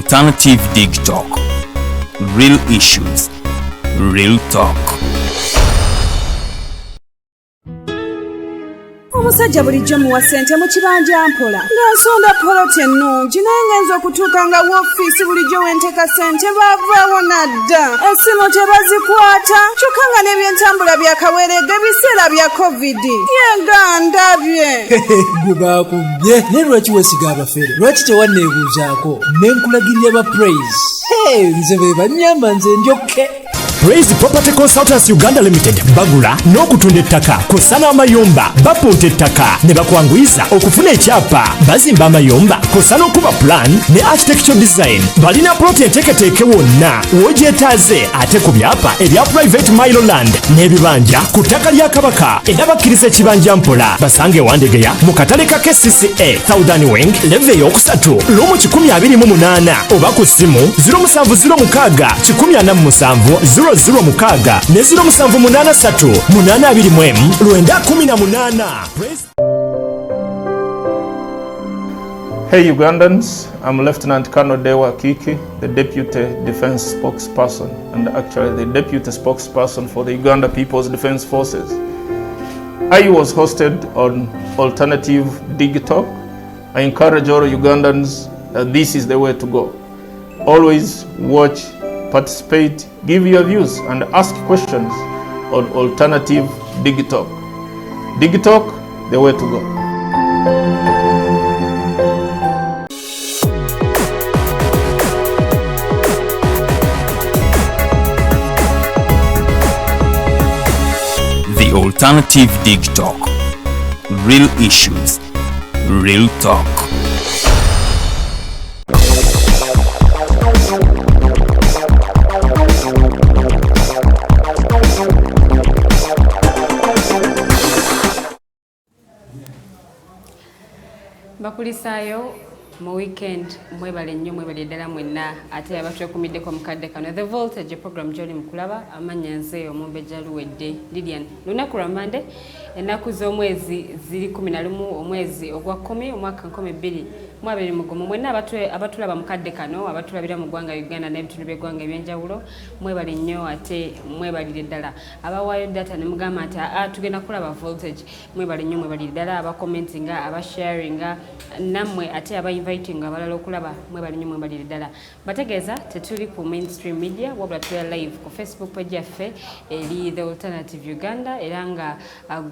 Alternative Dig Talk. Real issues, real talk. Omusajja bulijjo muwa ssente mu kibanja mpola ng'asonda poloti ennungi naye ngenza okutuuka nga woofiisi bulijjo wenteeka ssente baavaawo nadda essimu tebazikwata kyokka nga n'ebyentambula byakaweeregga ebiseera bya kovidi yenga ndabye gwe baakubye naye lwaki weesiga abafere lwaki tewanneebuuzaako ne nkulagirira ba praise nze be bannyamba nze ndyokke Praise Property Consultants Uganda Limited bagula n'okutunda ettaka kusana amayumba bapunta ettaka ne bakwanguyiza okufuna ekyapa bazimba amayumba kusana okuba plan ne architectural design balina plot enteeketeeke wonna w'ogyetaaze ate ku byapa ebya private mile land n'ebibanja ku ttaka lya Kabaka era bakkiriza ekibanja mpola basange Wandegeya mu katale ka KCCA Southern Wing leve ey'okusatu lumu 128 oba ku ssimu 0706 147 06 ne 0783 823 Hey Ugandans, I'm Lieutenant Colonel Dewa Kiki, the Deputy Defense Spokesperson and actually the Deputy Spokesperson for the Uganda People's Defense Forces. I was hosted on Alternative Dig Talk. I encourage all Ugandans that this is the way to go. Always watch, participate, give your views and ask questions on Alternative Dig Talk. Dig Talk, the way to go. The Alternative Dig Talk. Real issues, real talk. Bakulisaayo mu weekend mwebale nnyo mwebale ddala mwenna ate abatwekumiddeko mukadde kano The Voltage program gy'oli mukulaba amanya nze Omumbejja Luwedde Lilian. Lunaku lwa Mande ennaku z'omwezi ziri 11 omwezi ogwa 10 omwaka 2021 mwenna abatulaba mukadde kano abatulabira mu ggwanga Uganda n'ebitundu by'eggwanga ebyenjawulo mwebale nnyo ate mwebalire ddala abawaayo data ne mugamba nti tugenda kulaba Voltage mwebale nnyo mwebalire ddala abakomentinga abasharinga nammwe ate abainvitinga abalala okulaba mwebale nnyo mwebalire ddala bategeeza tetuli ku mainstream media wabula tuli live ku Facebook page yaffe eri The Alternative Uganda era nga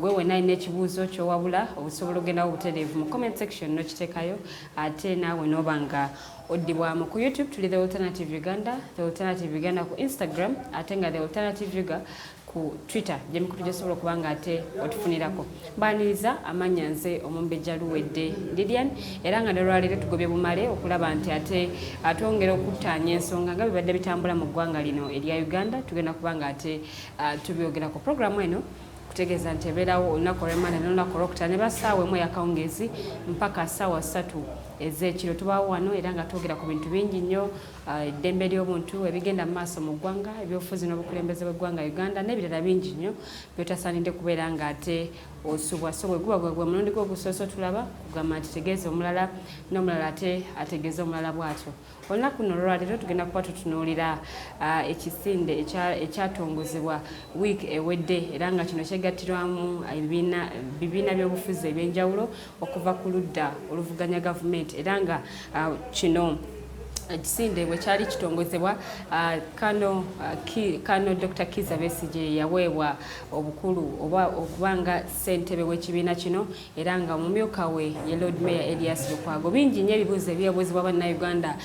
gwe wena alina ekibuuzo kyowabula obusobola ogendawo obutereevu mu comment section nokiteekayo ate naawe noba nga oddibwamu ku YouTube tuli The Alternative Uganda, The Alternative Uganda ku Instagram ate nga The Alternative Uganda ku Twitter gyemikutu gyosobola okuba nga ate otufunirako. Mbaaniriza amanya nze Omumbejja Luwedde Lilian era nga nolwaleero tugobye bumale okulaba nti ate atwongera okuttaanya ensonga nga bibadde bitambula mu ggwanga lino erya Uganda tugenda kuba nga ate tubyogerako. Programu eno kutegeeza nti ebeerawo olunaku olw'Emanda n'olunaku olwokutaano ne basaawa emu ey'akawungeezi mpaka ssaawa 3 ez'ekiro tubaawo wano era nga twogera ku bintu bingi nnyo eddembe ly'obuntu ebigenda mu maaso mu ggwanga ebyobufuzi n'obukulembeze bw'eggwanga Uganda n'ebirala bingi nnyo byotasaanidde kubeera nga ate osubwasobwe guba gwe mulundi gw'ogusoose tulaba kugamba nti tegeeza omulala n'omulala ate ategeeza omulala bw'atyo. Olunaku luno olwaleero tugenda kuba tutunuulira ekisinde ekyatongozebwa wiiki ewedde era nga kino kyegattirwamu ebibiina by'obufuzi ebyenjawulo okuva ku ludda oluvuganya gavumenti era nga kino ekisinde bwe kyali kitongozebwa kano Dr. Kizza Besigye yaweebwa obukulu oba okubanga ssentebe w'ekibiina kino era nga omumyuka we ye Lord Mayor Elias Lukwago. Bingi nnyo ebibuuzo ebyabuuzibwa bannayuganda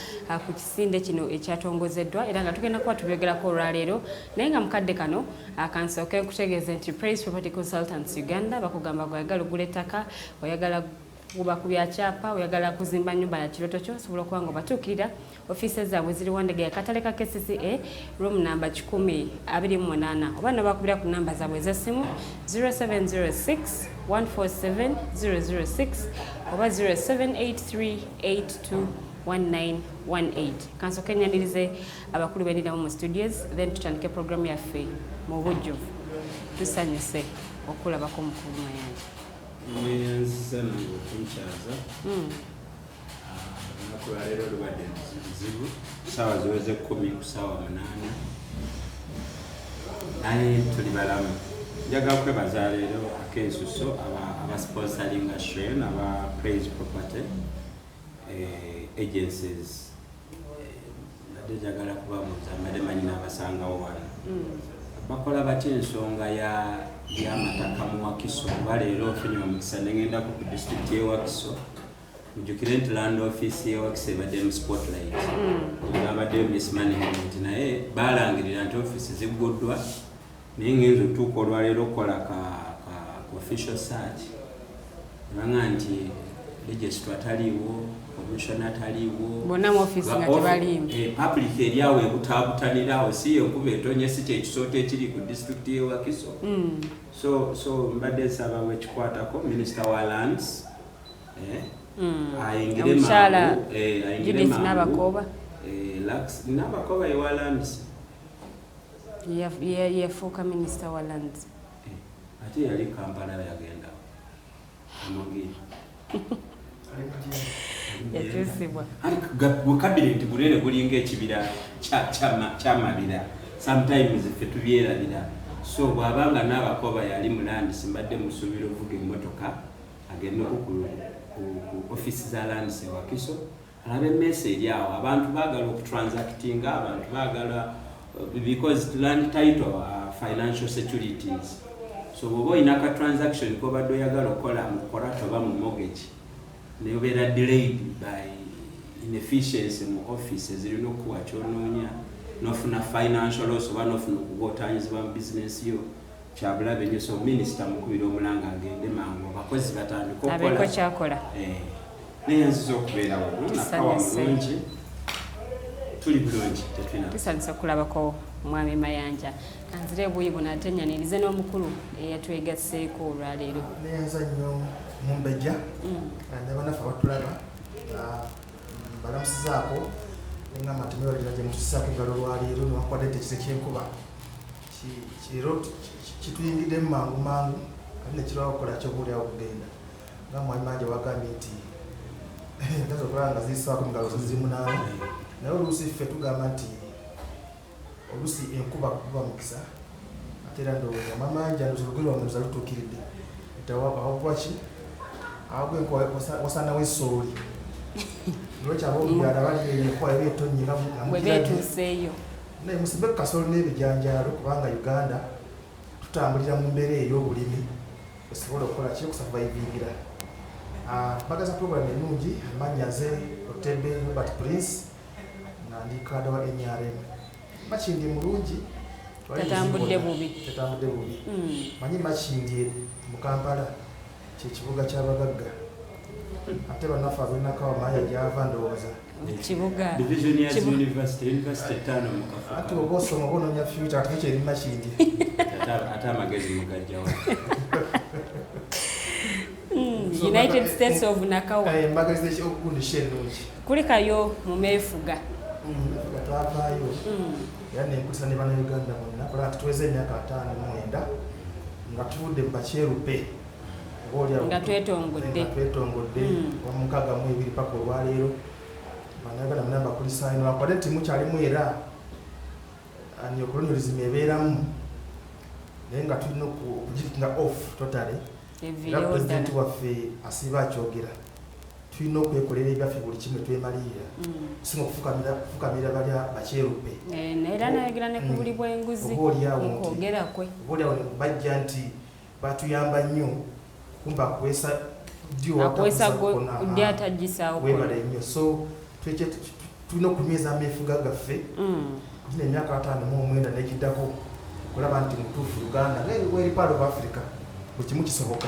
ku kisinde kino ekyatongozeddwa era nga tugenda kuba tubyogerako olwaleero naye nga mukadde kano kansooke nkutegeeze nti Praise Property Consultants Uganda bakugamba gwayagala ogula ettaka oyagala kuba ku byakyapa oyagala kuzimba nnyumba ya kiroto kyo osobola okuba nga obatuukirira ofiisi zaabwe ziri Wandegeya katale ka KCCA room number 128 oba nobakubira ku namba zaabwe ez'essimu 0706 147 006 oba 0783821918. Kansooke nnyandirize abakulu b'endiramu mu studios then tutandike programu yaffe mu bujjuvu. Tusanyuse okulabako mukulu mayanja. Mweyanziza nange okuncaza Lero lubadde zibu saawa ziweze 10 ku saawa 8 naye tuli balamu njagala kwebaza leero akeesuso abasponsoringa Shren aba Praise Property agencies nadde njagala kubabuuza mbadde manyi n'abasangawo wano bakola batya ensonga y'amataka mu Wakiso kuba leero ofunye omukisa negenda ku disitulikiti y'e Wakiso mujjukire nti land office y'e Wakiso ebadde mu spotlight abaddeyo miss management naye balangirira nti office zigguddwa naye ngenza otuuka olwaleero okukola ka official search ebanga nti registrar taliiwo commissioner taliiwo bonna mu office nga tebaliimu public eryawo ebutaabutaniraawo si enkuba etonye si kyekisooto ekiri ku district y'e Wakiso so mbadde nsaba wekikwatako minister wa lands ayingire mangu Judith Nabakoba Nabakoba ewa lands yafuuka minister wa lands ate yali Kampala yagenda amagiri yakyusibwa cabinet bunene bulinga ekibira kyamabira sometimes ffe tubyerabira so bw'abanga Nabakoba yali mu lands mbadde musuubira ovuga emmotoka agendeko ku office za lands e Wakiso alabe message awo abantu baagala okutransactinga abantu baagala because land title are financial securities so bw'oba olina ka transaction kobadde oyagala okukola mukola toba mu mortgage neobeera delayed by inefficiency mu office ezirina okuwa kyonoonya nofuna financial loss oba nofuna okugotanyizibwa mu business yo kyabulabe nnyo so minisita mukubira omulanga agende mangu abakozi batandika abeeko kyakola naye nziza okubeera wano nakawa mulungi tuli bulungi tusanisa okulabako mwami Mayanja kanzire ebuuyi buno ate nyanirize n'omukulu eyatwegasseeko olwaleero neyanza nnyo mumbejja nabanaffe abatulaba balamusizaako engamba nti mwebalira gye mutusisaako eggalo olwaleero niwakwadde tekise kyenkuba kiro kituyingiddemu mangu mangu ate nekirwawo okukola kyobuulyawo okugenda nga mwami Mayanja wagambye nti entaza okulaba nga ziyisaako mu ngalo zimunaana naye oluusi ffe tugamba nti oluusi enkuba kuba mukisa ate era ndowooza mwami Mayanja olugero lwange luza lutuukiridde awagwaki awagwa enkuba wasanawo esooli lwekyaba omubyala bali enkuba eba etonnya bwe beetuuseeyo naye musibe kasolo n'ebijanjaalo kubanga Uganda tutambulira mu mbeera ey'obulimi osobola okukola ki okusurvivingira bagaza program ennungi amannya ze Otebe Robert Prince nga ndi kada wa NRM Makindye mulungi tatambudde bubi manyi Makindye mu Kampala kyekibuga ky'abagagga ate bannaffe abalinakawa Maya gyava ndowooza kibuga division ya university 5 mu Kafuka ate oba osoma oba onoonya future ate kyeri Makindye ate amagezi mugajjawo United States of Nakawa mbagazise okukundisha ennungi kulikayo mu meefuga twavaayo era nenkutisa ne bannayuganda bonna kola nti tuweze emyaka 5 nga tuvudde mu bakyerupe nga twetongodde wamukaaga mu 2 paka olwaleero bannayuganda muna bakulisayo wakwadde nti mukyalimu era ani okolonialism ebeeramu naye nga tulina okugitinga off totally era pulezidenti waffe asiiba akyogera tulina okwekolera ebyaffe buli kimwe twemalirira kusinga okufukamira balya bakyerupe era nayogera ne ku buli bw'enguzi mukwogera kwe obaoliawo bajja nti batuyamba nnyo kumba akwesa ddi atagisaawo webala nnyo so tulina okunyweza ameefuga gaffe gina emyaka 59 nekiddako okulaba nti mutuufu Uganda ngeri part of Africa buli kimu kisoboka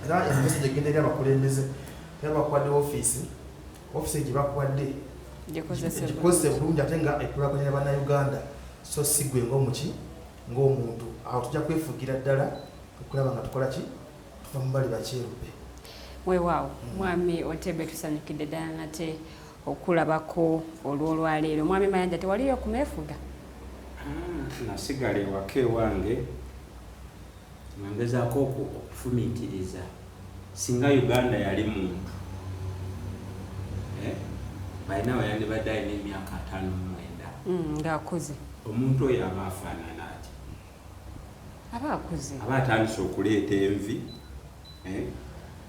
era emessage egenda eri abakulembeze yabakwadde office gye bakwadde gikozese bulungi ate nga ekulaakulanya bannayuganda so si gwe ng'omuntu awo tujja kwefugira ddala okulaba nga tukola ki tuva mu bali bakyerupe weewaawo mwami Otebe tusanyukidde ddala nate okulabako olwolwaleero mwami Mayanja tewaliyo kumeefuga nasigala ewaka ewange ngezaako okufumiitiriza singa Uganda yali muntu balina wayandibadde alina emyaka 59 ng'akuze. Omuntu oyo aba afaanana ati aba akuze, aba atandise okuleeta envi,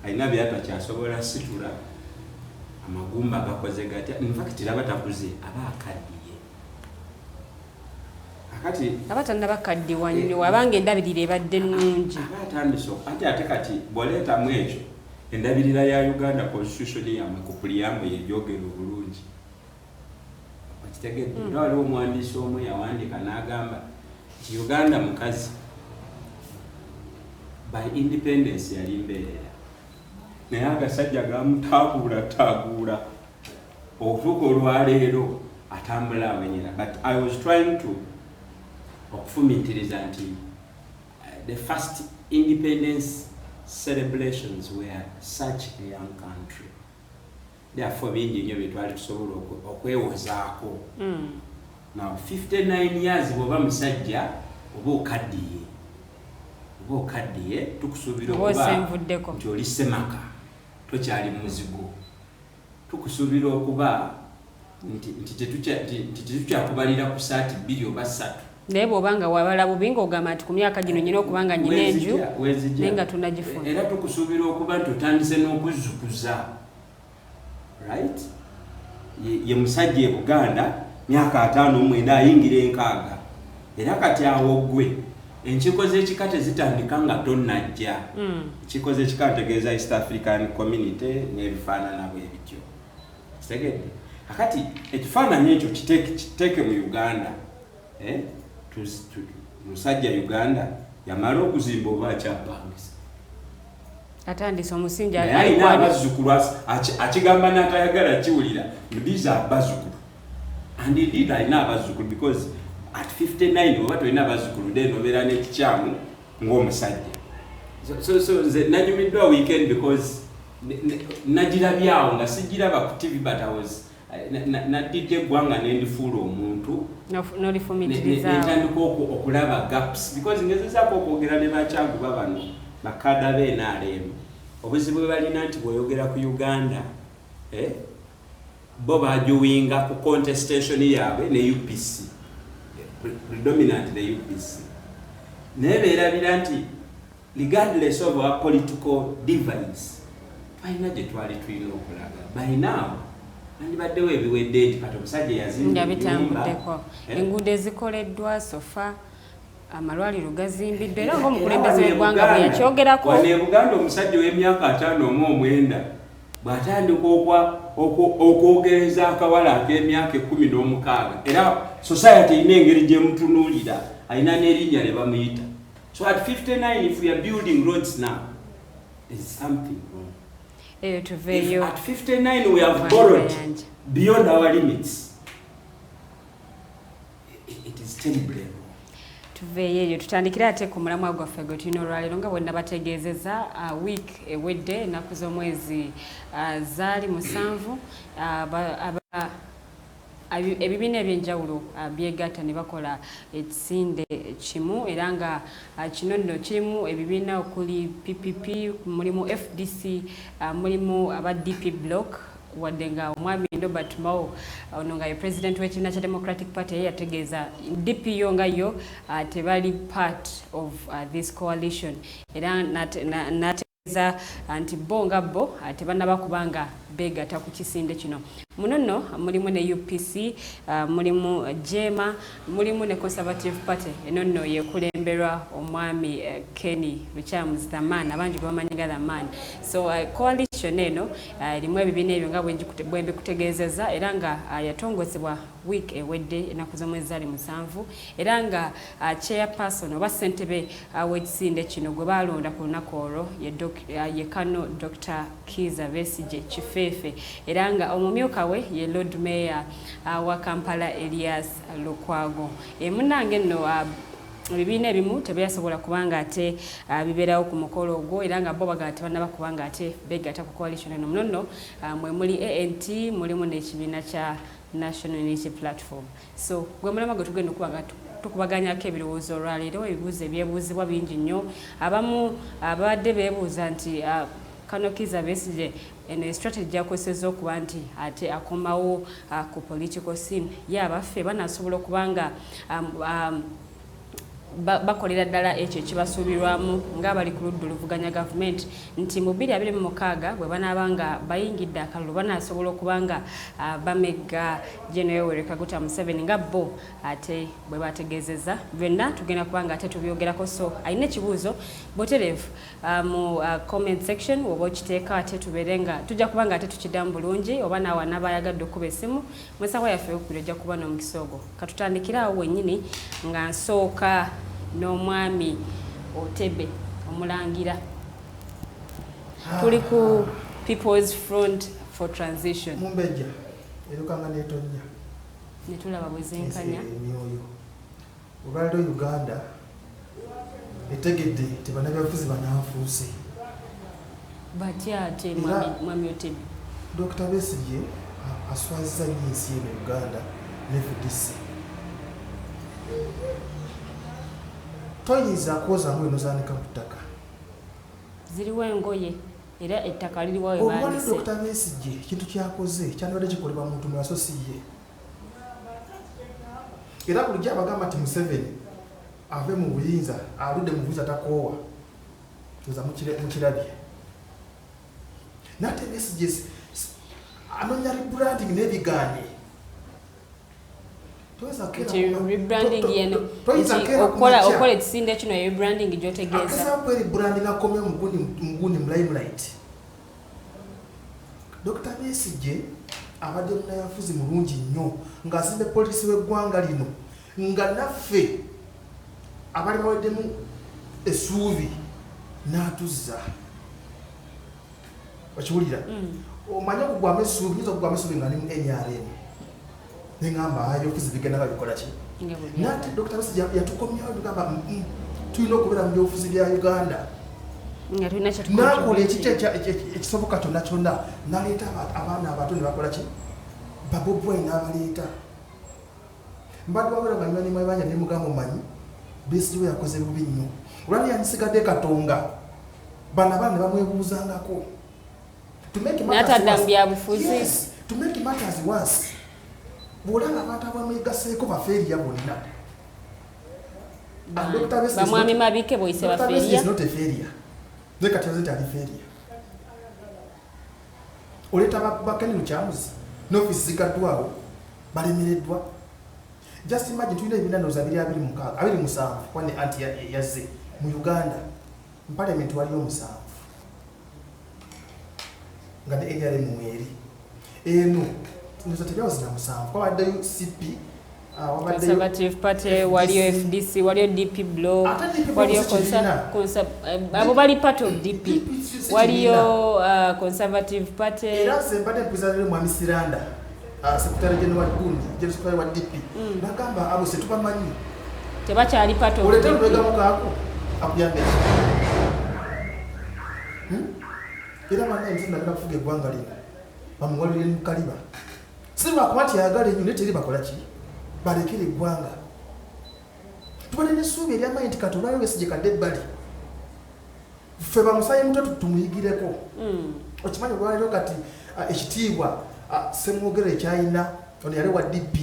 alina byatakyasobola situla, amagumba gakoze gatya. Infact aba takuze, aba akaddiye. Akati aba tannabakaddiwa nnyo abanga endabirira ebadde ennungi. Aba atandise ate kati bw'oleetamu ekyo endabirira ya Uganda constitution yamwe ku puliyambo yegyogera obulungi. Okitegedde waliwo omuwandiisi omu yawandiika n'agamba nti Uganda mukazi by independence yali mbeerera naye agasajja gamutaaguula okutuuka olwaleero atambula awenyera. But I was trying to okufumitiriza nti the first independence celebrations were such a young country. Therefore bingi nnyo byetwali tusobola okwewozaako. Now 59 years bw'oba musajja oba okaddiye tukusuubira okuba nti oli semaka tokyali muzigo. Tukusuubira okuba nti tetukyakubalira ku saati 2 oba 3. Naye bw'obanga wabala bubi ng'ogamba nti ku myaka gino nyina okuba nga nyina enju naye nga tunagifuna. Era tukusuubira okuba nti otandise n'okuzzukuza. Right? Ye musajja e Buganda myaka 59 ayingira 6. Era kati awo gwe enkiiko z'ekika tezitandika nga tonnajja. Enkiiko z'ekika ntegeeza East African Community n'ebifaanana bwebityo. Kitegedde? Akati ekifaananyi ekyo kiteeke mu Uganda. Musajja Uganda yamala okuzimba oba akyapangisa. Atandise omusingi alina abazzukulu akigamba n'atayagala kiwulira ndiza abazzukulu. And indeed alina abazzukulu because at 59 oba tolina abazzukulu then obeera n'ekikyamu ng'omusajja. So nze nanyumiddwa weekend because nagirabyawo nga sigiraba ku TV but I was nadidde eggwanga nendifuula omuntu netandika okulaba gaps because ngezezaako okwogera ne bakyaguba bano bakada b'NRM obuzibu bwe balina nti bw'oyogera ku Uganda bo bajuwinga ku contestation yaabwe ne UPC predominant the UPC naye beerabira nti regardless of our political divides balina gye twali tulina okulaga by now andibaddewo ebiwedde nti kati omusajja yazimba bitambuddeko enguudo ezikoleddwa sofa amalwaliro gazimbiddwa era ng'omukulembeze w'eggwanga bwe yakyogerako wano e Buganda omusajja w'emyaka 59 bw'atandika okwogereza akawala ak'emyaka 16 era society erina engeri gye mutunuulira alina n'erinnya lye bamuyita. So at 59 if we are building roads now there is something wrong. If at 59 we have borrowed beyond our limits, it is terrible. Tuveeyo tutandikira ate ku mulamwa gwaffe gwe tulina olwaleero nga bwe nabategeezeza week ewedde ennaku z'omwezi zaali 7 ebibiina ebyenjawulo byegatta ne bakola ekisinde kimu era nga kino nno kirimu ebibiina okuli PPP, mulimu FDC, mulimu aba DP block wadde nga omwami Robert Mao ono nga ye president w'ekibiina kya Democratic Party ye yategeeza DP yo nga yo tebali part of this coalition era nategeeza nti bo nga bo tebannaba kubanga beegatta ku kisinde kino. Muno nno mulimu ne UPC, mulimu Jema, mulimu ne Conservative Party eno nno yekulemberwa omwami Kenny Luchamuzi Thamani abangi bamanyi nga Thamani. So coalition eno erimu ebibiina ebyo nga bwe mbikutegeezezza era nga yatongozebwa week ewedde ennaku z'omwezi zaali 7 era nga chairperson oba ssentebe w'ekisinde kino gwe baalonda ku lunaku olwo ye Kano Dr. Kiza Besigye Kifeefe era nga omumyuka we ye Lord Mayor wa Kampala Elias Lukwago. Munnange nno ebibiina ebimu tebyasobola kubanga ate bibeerawo ku mukolo ogwo era nga bo bagala tebannaba kubanga ate beegatta ku coalition eno. Muno nno mwe muli ANT, mulimu n'ekibiina kya National Unity Platform. So gwe mulama gwe tugenda okuba tukubaganyako ebirowoozo olwaleero ebibuuzo ebyebuuzibwa bingi nnyo. Abamu abadde beebuuza nti Kizza Besigye eno strategy yakozesa okuba nti ate akomawo ku political scene ye abaffe banasobola okubanga bakolera ddala ekyo ekibasuubirwamu ng'abali ku ludda oluvuganya gavumenti nti mu 2026 bwe banaaba nga bayingidde akalulu banaasobola okuba nga bamegga Gen. Yoweri Kaguta Museveni nga bo ate bwe bategeezezza byonna tugenda kuba nga ate tubyogerako. So alina ekibuuzo butereevu mu comment section oba okiteeka ate tubeere nga tujja kuba nga ate tukiddamu bulungi oba naawe n'abayagadde okuba essimu mu nsaawa yaffe eyokubiri ojja kuba n'omukisa ogwo. Katutandikire awo wennyini nga nsooka n'omwami Otebe omulangira. Tuli ku People's Front for Transition. Mumbejja erukanga n'etonnya. Ne tulaba bwe zenkanya. Emyoyo. Olwaliro Uganda etegedde tebannabyabufuzi banaafuuse. Batya ate mwami Otebe. Dr. Besigye aswazizza nnyo ensi eno Uganda ne FDC. Toyinza kwoza ngoye nozaanika ku ttaka. Ziriwo engoye era ettaka liriwo we baandise. Dr. Besigye ekintu kyakoze kyandibadde kikolebwa muntu mulala so si ye. Era bulijjo abagamba nti Museveni ave mu buyinza aludde mu buyinza takoowa oza mukirabye. Nate Besigye anoonya rebranding n'ebigaanye. Rebranding yeno okola ekisinde kino rebranding gyotegeeza. Akasa kwa rebranding akomye muguni mu limelight. Dr. Besigye abadde munayafuzi mulungi nnyo ng'azimbe poliisi w'eggwanga lino nga naffe abali baweddemu essuubi n'atuzza. Okiwulira? Omanye okugwamu essuubi nyinza okugwamu essuubi nga ni mu NRM. Nengamba ebyobufuzi bigenda babikola ki? Nate Dr. Besigye yatukomyawo tugamba tulina okubeera mu byobufuzi bya Uganda. N'akola ekisoboka kyonna kyonna n'aleeta abaana abato ne bakola ki? Bobi Wine n'abaleeta. Mbadde wabula nga nywa nemwebanja ne mugamba omanyi Besigye yakoze bubi nnyo. Olwali yanisigadde Katonga bana abaana ne bamwebuuzangako. N'atadda mu bufuzi. Yes, to make matters worse. Bwolanga abantu abamwegaseeko bafeeriya bonna. Bamwami Mabike boyise bafeeriya. Dr. Besigye is not a failure. Ne kati yazita ali failure. Oleta bakeni Luchamuzi n'ofiisi zigaddwawo balemereddwa. Just imagine tulina ebinanoza 27 kwane anti yazze mu Uganda mu parliament waliyo 7 nga ne NRM mweri eno ndoza tebyawo zina 7 kwa wadde CP Conservative Party waliyo FDC waliyo DP Bloc waliyo abo bali part of DP waliyo Conservative Party era sempate mpuzalire mu Amisiranda Secretary General Gundi General Secretary wa DP nagamba abo setubamanyi tebakyali part of oleta lwega mukako akuyambe era bana emzinda ngana kufuga eggwanga lino bamuwalire mu kaliba sirwa kwati yagala ennyo neteri bakola ki balekere eggwanga tubone n'essuubi ery'amaanyi nti Katonda Besigye kadde ebbali ffe bamusaye muto tumuyigireko okimanyi olwaliro kati ekitiibwa Semwogere ekyayina ono yali wa DP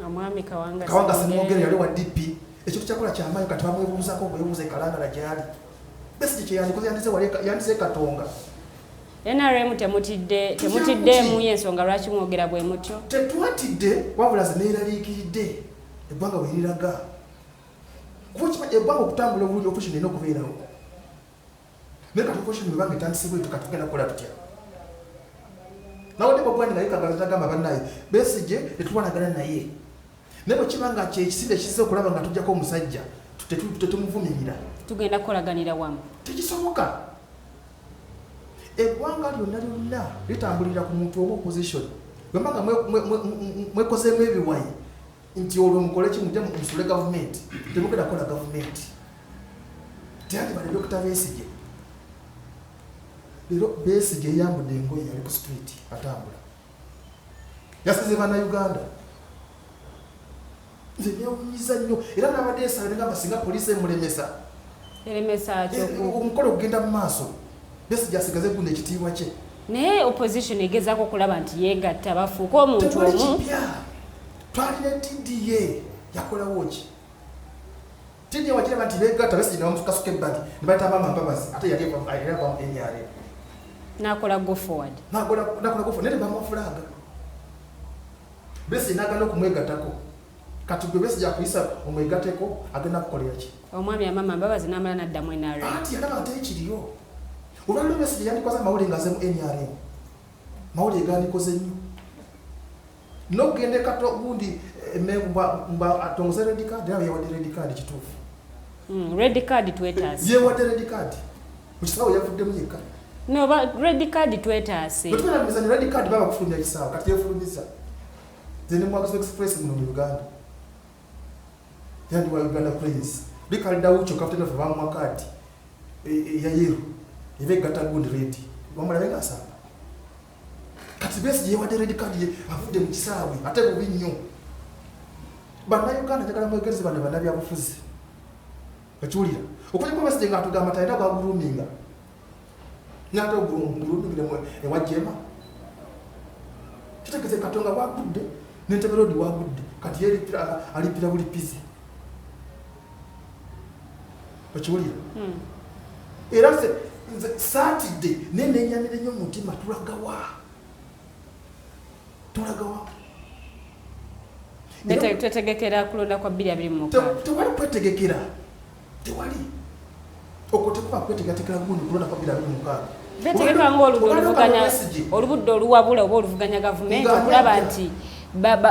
omwami Kawanga Semwogere yali wa DP ekintu kyakola kyamaanyi kati bamwebuuzako bwebuuza ekalangala gyali Besigye kyeyandikoze yandise Katonga. NRM temutidde mu y'ensonga lwaki mwogera bwe mutyo? Tetwatidde wabula ze neeraliikiridde eggwanga we liraga. Kuba kimanyi eggwanga okutambula obulungi opposition erina okubeerawo. Naye kati opposition bwebanga etandise bwetyo kati tugenda kukola tutya? Nawe Bobi Wine ng'agamba bannaye Besigye tetwalagana naye. Naye bwe kiba nga kyekisinde ekizze okulaba nga tujjako omusajja tetumuvumirira. Tugenda kukolaganira wamu. Tekisoboka. Eggwanga lyonna litambulira ku muntu oba opposition. Bwembanga mwekozeemu ebiwayi nti olwo mukole ki mujja musule gavumenti temugenda kukola gavumenti. Tyali bali Dr. Besigye. Leero Besigye yambudde engoye yali ku street atambula. Yasize bannayuganda. Nze neewunyiza nnyo era n'abadde esala ne ngamba singa poliisi emulemesa. Eremesa ky'oku omukolo ogenda mu maaso. Besigye asigaze gundi ekitiibwa kye. Naye opposition egezaako okulaba nti yeegatta bafuuka omuntu omu. Twalina TDA yakolawo ki? TDA wakiraba nti beegatta Besigye n'omukasuka ebbali ne bayita Maama Mbabazi ate yali ava mu NRM. N'akola go forward. N'akola go forward naye bamufulaga. Besigye n'agenda okumwegattako. Kati gwe Besigye akuyisa omwegatteko agenda kukolera ki? Omwami Maama Mbabazi n'amala n'addamu NRM. Ati yalaba ate ekiriyo. Olwaliro Besigye yandikoze amawulire ng'aze mu NRM. Mawulire gandikoze nnyo. Nogende kato gundi mba atongoze red card nawe yawadde red card kituufu. Red card twetaase. Yawadde red card. Mukisawo yavuddemu yekka. No, but red card twetaase. Bwe tubala red card baba kufulumya kisawo kati yefulumiza. Zene Mwagaso Express mu Uganda. Yandi wa Uganda Prince. Bikalida ucho kapteni of Vamwa card. Ya yero. Ive gata gundi red. Wamala benga sapa. Kati Besigye yawadde red card ye avudde mu kisaawe ate bubi nnyo. Bannayuganda njagala mwegeze bano bannabyabufuzi. Okiwulira okujja kwa Besigye ng'atugamba tayina gwaguluminga n'ate ogulumingire ewajjema kitegeze Katonga wagudde n'Entebbe Road wagudde kati ye alipira buli pizi. Okiwulira era nze Saturday nenenyamire nnyo mutima tulagawa Twetegekera kulonda kwa 2026. Tewali kwetegekera. Tewali. Okutekuba kwetegekera gundi kulonda kwa 2026. Betegeka ng'oluvuganya olubudde oluwabula oba oluvuganya gavumenti okulaba nti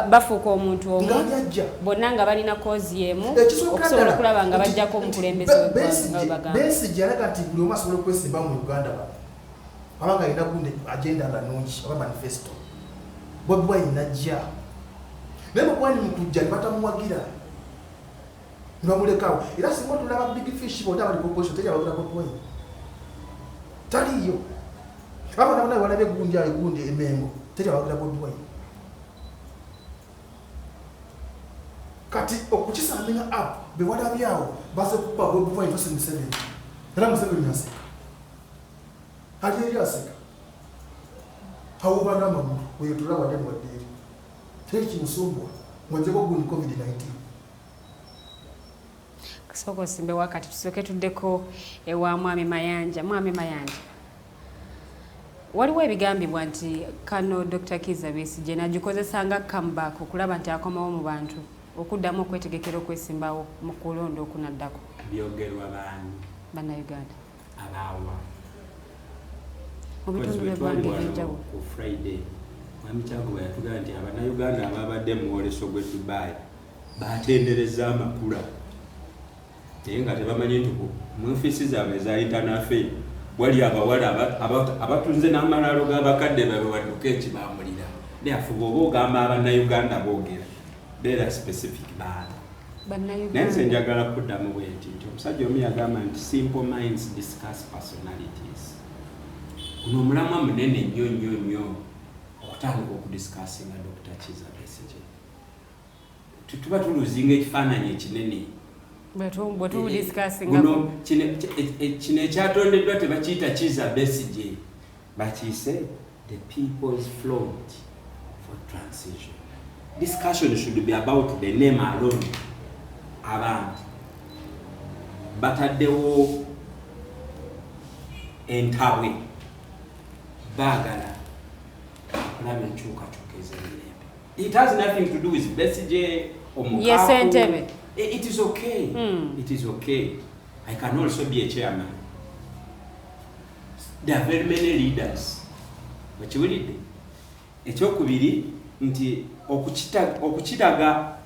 bafuuka omuntu omu bonna nga balina kozi emu okusobola okulaba nga bajjako omukulembeze w'eggwanga. Besigye yalaga nti buli omu asobola okwesimba mu Uganda bano. Abanga alina gundi agenda nga nnungi oba manifesto. Bobi Wine najja. Naye Bobi mu kujja ne batamuwagira. Ne bamulekawo. Era singa tulaba big fish bonna bali proposition teri abagira Bobi Wine. Taliyo. Aba nabona walabye gundi emengo teri abagira Bobi Wine. Kati okukisamenya up be walabyawo baze kuba Bobi Wine fasi Museveni. Era Museveni naseka. Hali yaseka. Hawubana mamu weyetula wadde mwadde. Teri kimusumbwa mwajjako gundi COVID-19. Kasoko simbe wakati tusoke tuddeko ewa Mwami Mayanja. Mwami Mayanja, waliwo ebigambibwa nti kano Dr. Kizza Besigye nagikozesanga comeback okulaba nti akomawo mu bantu okuddamu okwetegekera okwesimbawo mu kulonda okunaddako. Byogerwa baani Bannayuganda abawa mu bitundu by'eggwanga eby'enjawulo. Ku Friday Mwami Kyagulanyi yatugamba nti Abannayuganda ababadde mu mwoleso gw'e Dubai batendereza amakula naye nga tebamanyi nti mu ofiisi zaabwe eza internaffe wali abawala abatunze n'amalaalo g'abakadde baabwe badduka ekibambulira. Therefore bw'oba ogamba Abannayuganda boogera beera specific baana. Naye nze njagala kuddamu bwenti nti omusajja omu yagamba nti simple minds discuss personalities. Guno omulamwa munene nnyo nnyo nnyo okutandika okudiscussinga Dr. Kizza Besigye. Tuba tuluzinga ekifaananyi ekinene. Kino ekyatondeddwa tebakiyita Kizza Besigye, bakiyise the People's Front for Transition. Discussion should be about the name alone. Abantu bataddewo entabwe baagala okulaba enkyukakyuka ez'emirembe. It has nothing to do with Besigye or Mukaku. Yes, Entebbe. It is okay. It is okay. I can also be a chairman. There are very many leaders. Bakiwulidde. Ekyokubiri nti okukiraga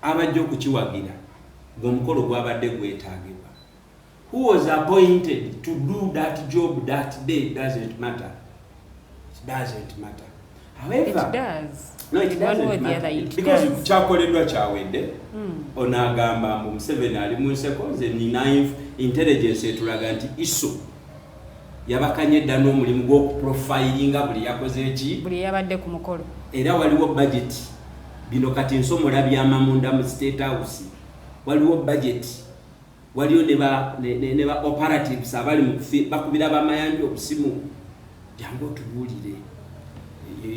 abajja okukiwagira ng'omukolo gwabadde gwetaagibwa. Who was appointed to do that job that day doesn't matter. It doesn't matter. However, it does. No, it doesn't matter. Because kyakoleddwa kyawedde. Ono agamba mbu Museveni ali mu nseko nze nina intelligence etulaga nti ISO yabakanye edda n'omulimu gw'okuprofilinga buli yakoze eki buli yabadde ku mukolo. Era waliwo budget. Bino kati nsomola byamamunda mu State House. Waliwo budget waliyo ne ba operatives abali bakubira bamayanja obusimu jangu otubuulire.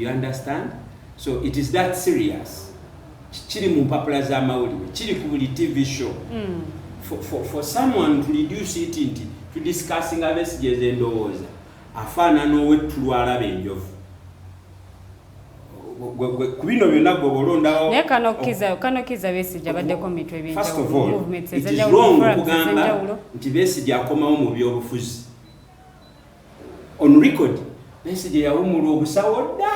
You understand? So it is that serious. Kiri mu mpapula z'amawulire, kiri ku buli TV show. For someone to reduce it into to discussing Besigye endowooza afaanana ow'ettulwala b'enjovu. Ku bino byonna gwe olondawo naye kanokiza Besigye abaddeko mu mitwe ebyenjawulo. First of all, it is wrong okugamba nti Besigye akomawo mu byobufuzi. On record, Besigye yawumulwa obusawo dda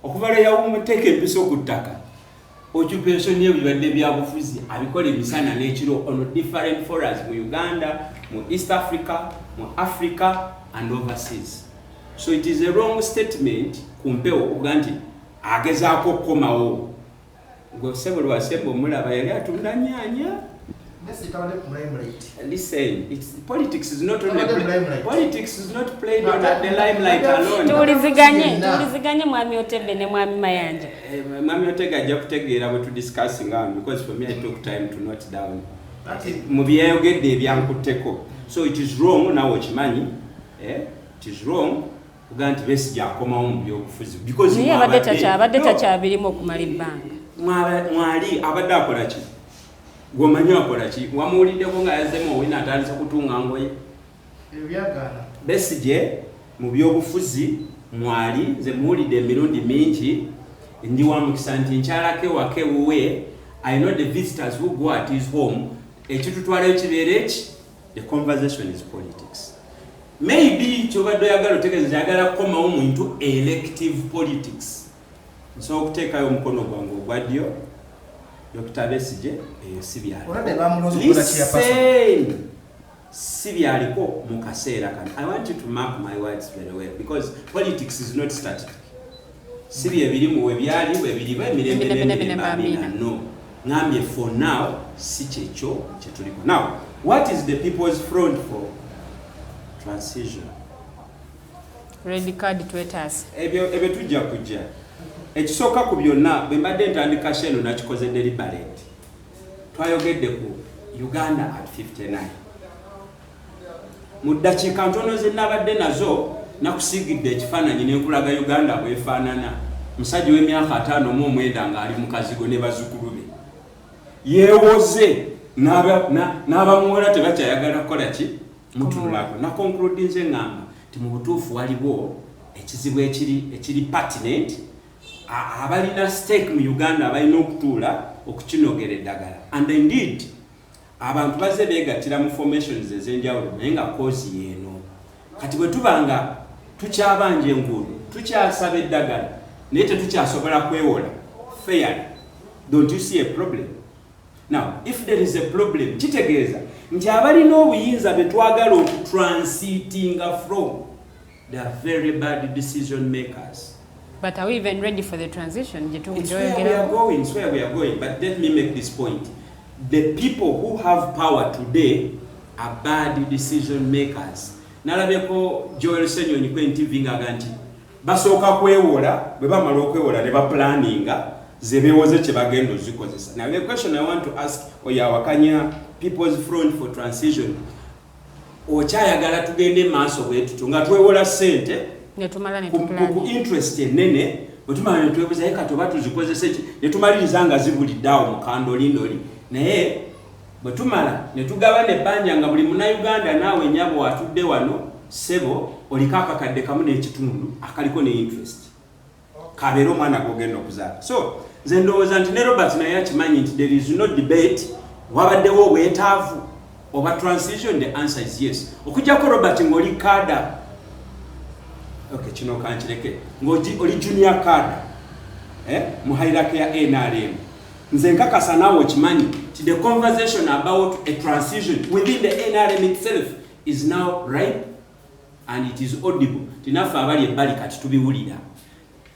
okuva lwe yawumuteeka empiso ku ttaka. Occupation ye bibadde byabufuzi abikola emisana n'ekiro on different forums mu Uganda, mu East Africa, mu Africa and overseas. So it is a wrong statement kumpewo okuga nti agezaako okukomawo. Gwe ssebo lwasemba omulaba yali atunda nnyaanya. Listen, politics is not only politics is not played on the limelight alone. Tuliziganye mwami Otebe ne mwami Mayanja. Mwami Otega ajja kutegeera bwe tu discussing on because for me I took time to note down. Mu byayogedde ebyankutteko. So it is wrong nawe okimanyi. It is wrong kuga nti Besigye akomawo mu byobufuzi because abadde takyabirimu okumala ebbanga. Mwali abadde akola ki? Gwomanyi akola ki? Wamuwuliddeko nga yazzemu owina atandise kutunga ngoye. Besigye mu byobufuzi mwali nze muwulidde emirundi mingi ndi wa mukisa nti nkyalako ewaka ewuwe. I know the visitors who go at his home ekitutwalayo kibeera eki. The conversation is politics. Maybe kyobadde oyagala otegeeza kyagala kukomawo muntu elective politics. Nsobola okuteekayo omukono gwange ogwa ddyo. Dr. Besigye sibyaliko mu kaseera kano. I want you to mark my words very well because politics is not static. Sibi ebirimu we byali we biriba emirembe no. Ngambye for now si kyekyo kyetuliko. Now, what is the People's Front for? Transition. Red card tweeters. Ebyo tujja kujja. Ekisooka ku byonna bwe mbadde ntandika sheno nakikoze deliberate. Twayogedde ku Uganda at 59. Mu ddakiika ntono ze nabadde nazo nakusiigidde ekifaananyi n'enkulaga Uganda bwefaanana. Musajja w'emyaka 59 ng'ali mu kazigo ne bazzukulu be. Yeewoze n'abamuwola tebakyayagala kukola ki? Mutunulako. Na concludinze ngamba ti mu butuufu waliwo ekizibu ekiri pertinent. Abalina stake mu Uganda abalina okutuula okukinogera eddagala. And indeed, abantu bazze beegattira mu formations ez'enjawulo naye nga cause yeeno. Kati bwe tubanga tukyabanja enguudo, tukyasaba eddagala, naye tetukyasobola kwewola fairly. Don't you see a problem? Now, if there is a problem, kitegeeza nti abalina obuyinza be twagala okutransitinga from, they are very bad decision makers. But are we even ready for the transition? It's where we are going. But let me make this point. The people who have power today are bad decision makers. Nalabeko Joel Senyonyi kwe TV ngaganti basooka kwewola bwe bamala okwewola ne baplaninga ze bewoze kye bagenda ozikozesa. Now the question I want to ask Oyawakanya People's Front for Transition, okyayagala tugende maaso bwetutu nga twewola ssente ku interest enene bwetumala netwebuza ye katoba tuzikozesa eki netumaliriza nga zibuliddawo mukandolindoli naye bwetumala netugaba nebbanja nga buli munnayuganda naawe nyabo atudde wano sebo oliko akakadde kamu n'ekitundu akaliko ne interest kabeera omwana gogenda okuzaala. So nze ndowooza nti ne Robert naye akimanyi nti there is no debate wabaddewo obwetaavu oba transition. The answer is yes. Okujjako Robert ng'oli kada. Okay, kino kankireke. Ng'oli junior kada. Mu hierarchy ya NRM. Nze nkakasa naawe okimanyi nti the conversation about a transition within the NRM itself is now ripe and it is audible. Tinaffe abali ebbali kati tubiwulira.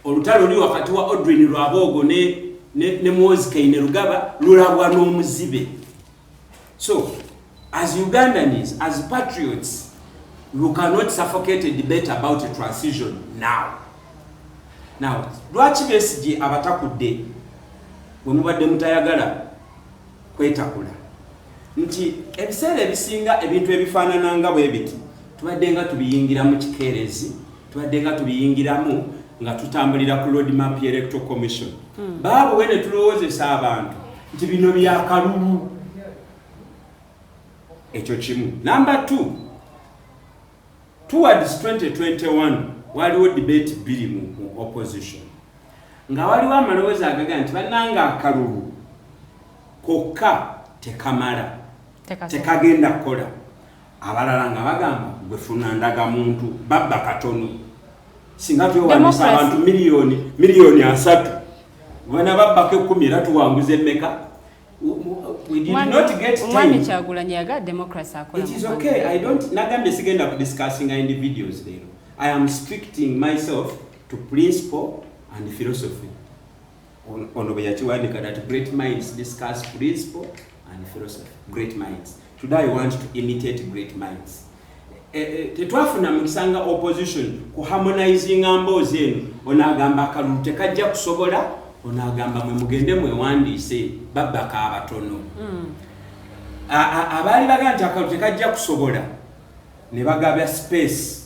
Olutalo luli wakati wa Odrin Lwabogo ne Muhoozi Kainerugaba lulabwa n'omuzibe. So, as Ugandans, as patriots, you cannot suffocate a debate about a transition now. Now, lwaki Besigye abatakudde bwe mubadde mutayagala kwetakula? nti ebiseera ebisinga ebintu ebifaanana nga bwe biti tubadde nga tubiyingiramu kikeerezi, tubadde nga tubiyingiramu nga tutambulira ku road map electoral commission. Baabo wene tulowoozesa abantu nti bino byakalulu. Ekyo kimu. Number 2, towards 2021 waliwo debate biri mu opposition nga waliwo amalowooza agaga nti bannanga akalulu kokka tekamala tekagenda kukola. Abalala nga bagamba gwe funa ndagamuntu babba katono singa tuwandiisa abantu miliyoni 3 bwana babbako 10 era tuwanguze mmeka. We did not get time. It is okay. I don't nagambe sigenda ku discussing individuals there. I am restricting myself to principle and philosophy. On Obayachiwandika that great minds discuss principle and philosophy. Great minds. Today I want to imitate great minds. Tetwafuna mukisanga opposition ku harmonizing ambozi eno onagamba kalulu tekajja kusobola onagamba mwe mugende mwe wandiise babbaka abatono. Abali baga nti akalulu tekajja kusobola ne bagabya space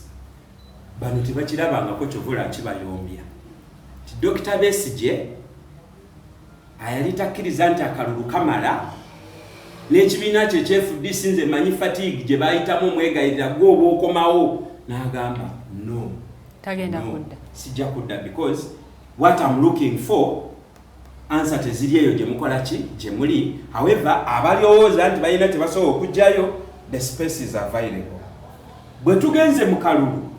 bano tebakirabangako kyovula kibayombya. Dr. Besigye ayali takkiriza nti akalulu kamala n'ekibiina kye FDC nze manyi fatigue gye bayitamu omwegayirira gw'oba okomawo n'agamba no tagenda kudda sijja kudda because what I'm looking for answer teziri eyo gye mukola ki gye muli. However abalowooza nti balina tebasobola okujjayo the space is available. Bwe tugenze mu kalulu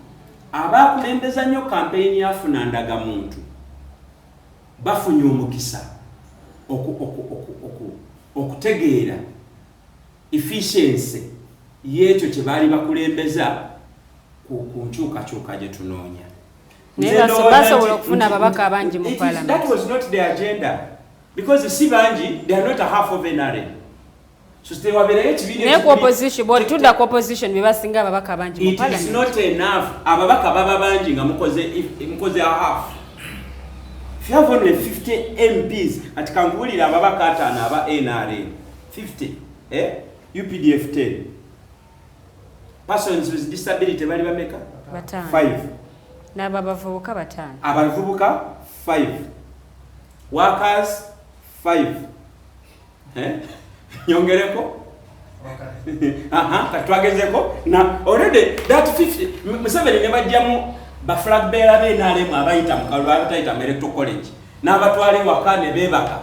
abakulembeza nnyo kampeyini yafuna ndagamuntu bafunye omukisa okutegeera efficiency y'ekyo kye baali bakulembeza ku nkyukakyuka gye tunoonya. basobola okufuna ababaka abangi mu parliament. That was not the agenda because si bangi they are not a half of NRM. So stay wabere ekibiina ku opposition body tudda ku opposition bebasinga ababaka abangi mu parliament. It is not enough ababaka baba bangi nga mukoze a half. If you have only 50 MPs at Kangulira ababaka atano aba NRM 50 UPDF 10 persons with disability bali bameka 5 n'abavubuka 5 abavubuka 5 workers 5 nyongereko katwagezeko na already that 50 Museveni ne bajjamu ba flag bearer be NRM abayita mu kalulu abatayita mu electoral college n'abatwale waka ne bebaka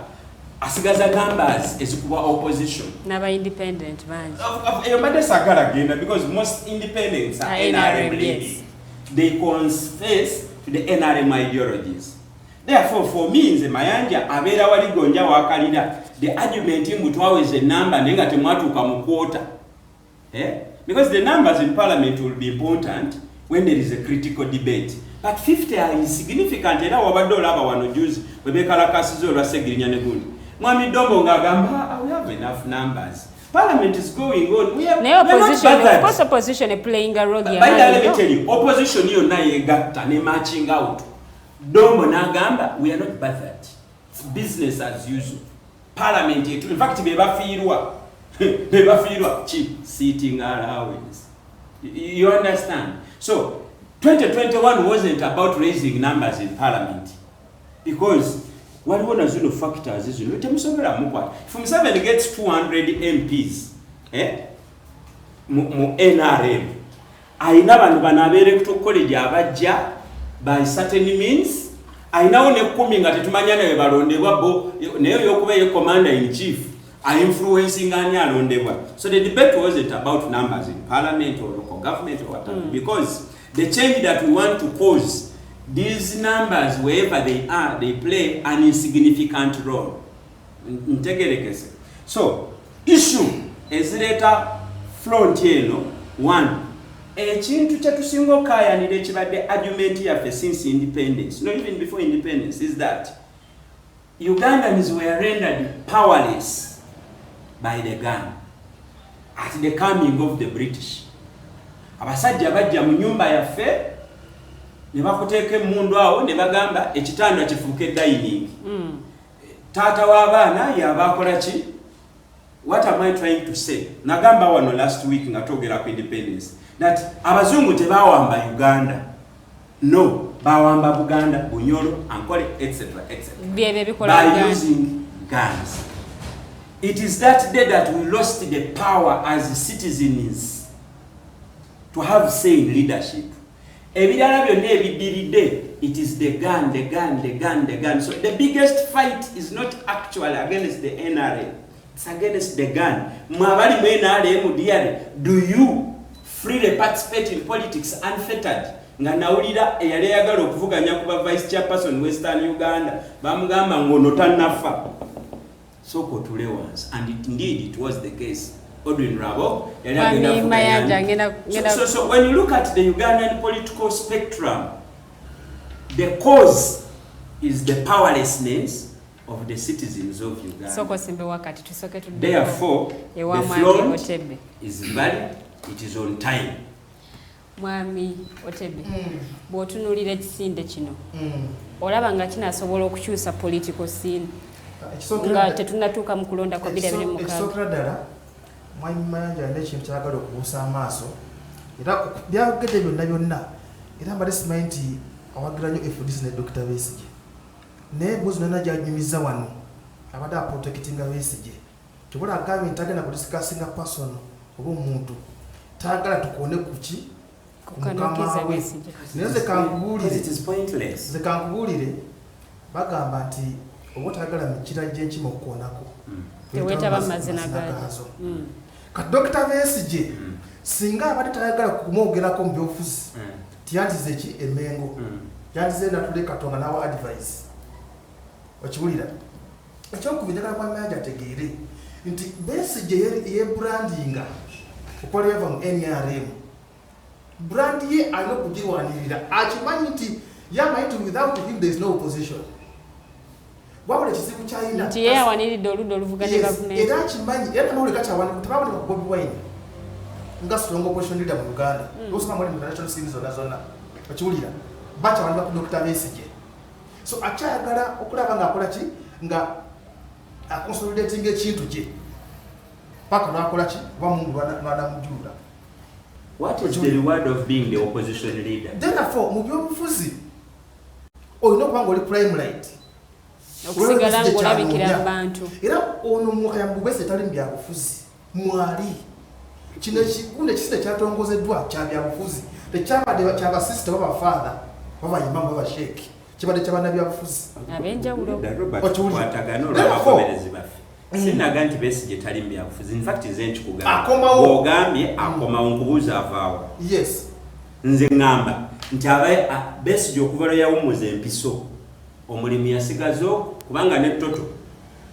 asigaza numbers ezikuba opposition n'aba independent banji mbadde sagala genda because most independents are NRM leaders. They confess to the NRM ideologies. Therefore for me nze mayanja abeera wali gonja wakalira the argument mbu twaweze number nenga temwatuuka mu quota because the numbers in parliament will be important when there is a critical debate. But 50 are insignificant era wabadde olaba wano juzi webekalakasiza olwasegirinya ne gundi Mwami Dombo ngagamba we have enough numbers. Parliament is going on. We have opposition, of course opposition is playing a role here. But let me tell you, opposition you na yegatta ne marching out. Dombo nagamba we are not bothered. It's business as usual. Parliament in fact bebafiirwa cheap seating allowance. You understand? So 2021 wasn't about raising numbers in parliament because waliwo nazo factors zino temusobera mukwata. If Museveni gets 200 MPs mu NRM ayina abantu banabeere electoral college abajja by certain means ayinawo ne 10 nga tetumanya naye balondebwa bo naye yokuba ye commander in chief influencing ani alondebwa. So the debate wasn't about numbers in parliament or local government or whatever because the change that we want to cause, these numbers, wherever they are, they play an insignificant role. So, issue is later frontier, one. Ekintu kyatusinga okayanira ekibadde argument yaffe since independence, not even before independence, is that Ugandans were rendered powerless by the gun at the coming of the British. Abasajja bajja mu nyumba yaffe ne bakuteeka emundu awo ne bagamba ekitanda kifuuke dining. Taata w'abaana y'abakola ki What am I trying to say? Nagamba wano last week nga togera ku independence that abazungu tebawamba Uganda. No, bawamba Buganda, Bunyoro, Ankole, etc. by using guns. It is that day that we lost the power as citizens to have say in leadership. Ebirala byonna ebidiridde, it is the gun. So the biggest fight is not actually against the NRA. It's against the gun. Mwabali mu NRA mu DRA, do you freely participate in politics unfettered? Nga nawulira eyali ayagala okuvuganya kuba vice chairperson Western Uganda bamugamba ngono tannafa. So kotule once, and indeed it was the case. Odwin Rabo, so when you look at the Ugandan political spectrum, the cause is the powerlessness of the citizens of Uganda. Therefore, the front is valid, it is on time. Mwami Otebe, bw'otunuulira ekisinde kino olaba nga kinasobola okukyusa political scene nga tetunnatuuka mu kulonda kwa 2026. Ekisooka ddala Mwami Mayanja alina ekintu kyagala okubuusa amaaso era byagedde byonna era mbadde simanyi nti awagira nnyo FDC ne Dr. Besigye naye mbuzi nonna gyanyumiza wano abadde aprotekitinga Besigye kyobola agambye nti tagenda kudisikasinga personal oba omuntu taagala tukoone kuki Neze kankubuulire bagamba nti oba otagala mikira gy'enkima okukoonako tewetaba mazina gazo. Kati Dr. Besigye singa abadde tayagala kumwogerako mu byobufuzi tiyandize ki emengo yandize natule Katonda nawa advice okiwulira ekyokubinjagala kwa Mayanja ategeere nti Besigye yebrandinga okola yava mu NRM brand ye alina okugirwanirira akimanyi nti yamanyi without him there is no opposition wabula ekizibu kyayina nti ye awaniridde oludda oluvuganya gavumenti era akimanyi era namawulire gakyawandika tebawandika ku Bobi Wine nga strong opposition leader mu Uganda osoma mwali mu international scene zonna okiwulira bakyawandika ku Dr. Besigye so akyayagala okulaba ng'akola ki nga aconsolidating ekintu kye paka n'akola ki oba mungu n'anamujjulula. What is the reward of being the opposition leader? Therefore, mu byobufuzi olina okuba ng'oli prime light okusigala ng'olabikira abantu era ono mukayambu bwese tali mu byabufuzi mwali kino ekigunde kisite kyatongozeddwa kya byabufuzi tekyabadde kyabasisita oba bafaatha oba bayimamu oba basheeki kibadde kyabannabyabufuzi ab'enjawulo kwatagana olw'abakomerezi baffe sinaga nti Besigye tali mu byabufuzi in fact nze nkikugamba bw'ogambye akomawo nkubuuza avaawo yes nze ŋŋamba nti Besigye okuva lwe yawumuza empiso omulimu yasigazo kubanga ne Toto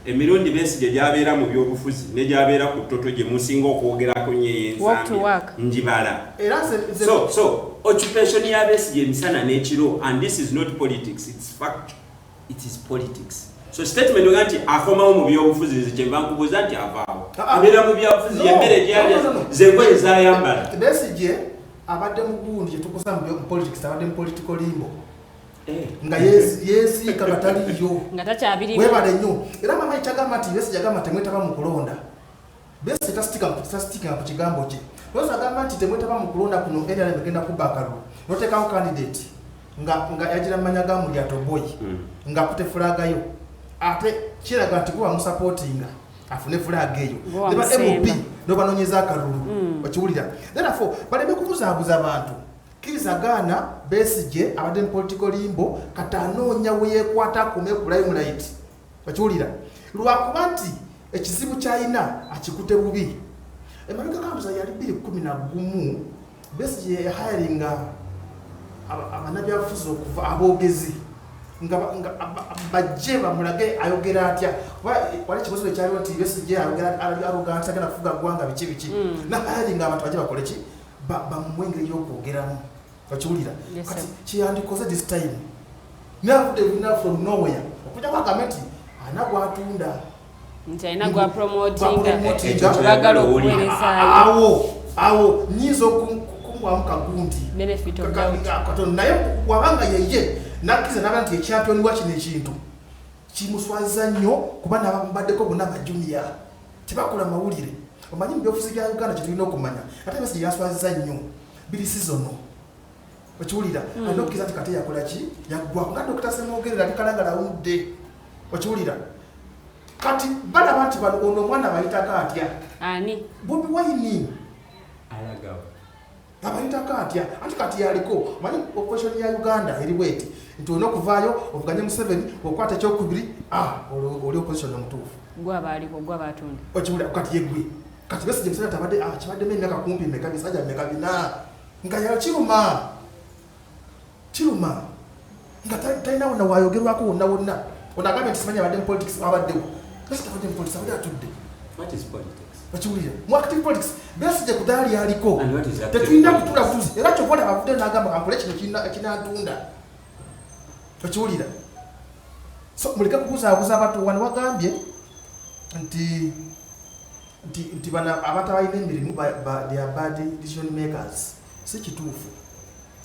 emirundi Besigye gy'abeera mu byobufuzi ne gy'abeera ku Toto gye musinga okwogerako nnyo ey'ensambya njibala so occupation ya Besigye emisana n'ekiro and this is not politics, it's fact, it is politics. So statement oga nti akomawo mu byobufuzi nze nkubuuza nti avaawo abeera mu byobufuzi yemmere gyali zengoye zayambala Besigye abadde mu gundi kyetukosa mu politics abadde mu political limbo nga yeesiika bataliyo nga takyabirimu webale nnyo era mama ekyagamba nti Besigye agamba temwetaba mu kulonda Besigye tasitika ku kigambo kye Rosa agamba nti temwetaba mu kulonda kuno era negenda kubba akalulu noteekawo candidate nga yagira mmanya ga mu lyato boy nga kute fulagayo ate kiraga nti kuba musupportinga afune flag eyo neba MOP nobanonyeza akalulu okiwulira therefore baleme kubuzaabuza abantu kiriza gaana Besigye abadde mu political limbo katanoonya weyekwata akume prime light okiwulira lwakuba nti ekizibu kyayina akikute bubi emabega kambuza yali 2011 Besigye hiringa abanabyabufuzi okuva aboogezi nga bajje bamulage ayogera atya wali ekibuzo ekyaliwo nti Besigye ayogera arrogant agenda kufuga ggwanga biki na hiringa abantu bajje bakole ki bamuwe engeri y'okwogeramu okiwulira kati kyeyandikoze this time navudde wina from nowhere okujja kwagamba nti ana gwatunda nti alina gwa promotinga bagala okuweerezaayo awo nyiza okumuwamu kagundi benefit of doubt Katonda naye wabanga yeye nakkiza naba nti ekyampioniwa kino ekintu kimuswaza nnyo kuba nabamubaddeko bonna amajuniya tebakola mawulire omanyi mbyofuzi ya Uganda kitulina okumanya ate besi yaswaziza nnyo bili season okiwulira alina okukiza nti kate yakola ki yaggwa nga Dr. Semogerera likalanga lawudde okiwulira kati balaba nti bano ono omwana bayitako atya ani Bobi Wine alagawo abayitako atya ati kati yaliko manyi opposition ya Uganda eri bweti nti olina okuvaayo ovuganye Museveni okwata ekyokubiri oli opposition omutuufu gwabaliko gwabatunda okiwulira kati yegwe kati Besigye Museveni tabadde kibaddemu emyaka kumpi meka bisajja meka bina nga yakiruma nga talina wonna wayogerwako wonna onagambye nti simanyi abadde mu politics abaddewo Besigye mu politics abadde atudde what is politics okiwulira mu active politics Besigye ku ddaali yaliko and what is tetulina kutuula butuuzi era kyova abavudde n'agamba kankole kino kinantunda okiwulira so muleke kubuzaabuza abantu wano wagambye nti bano abantu abalina emirimu they are bad decision makers si kituufu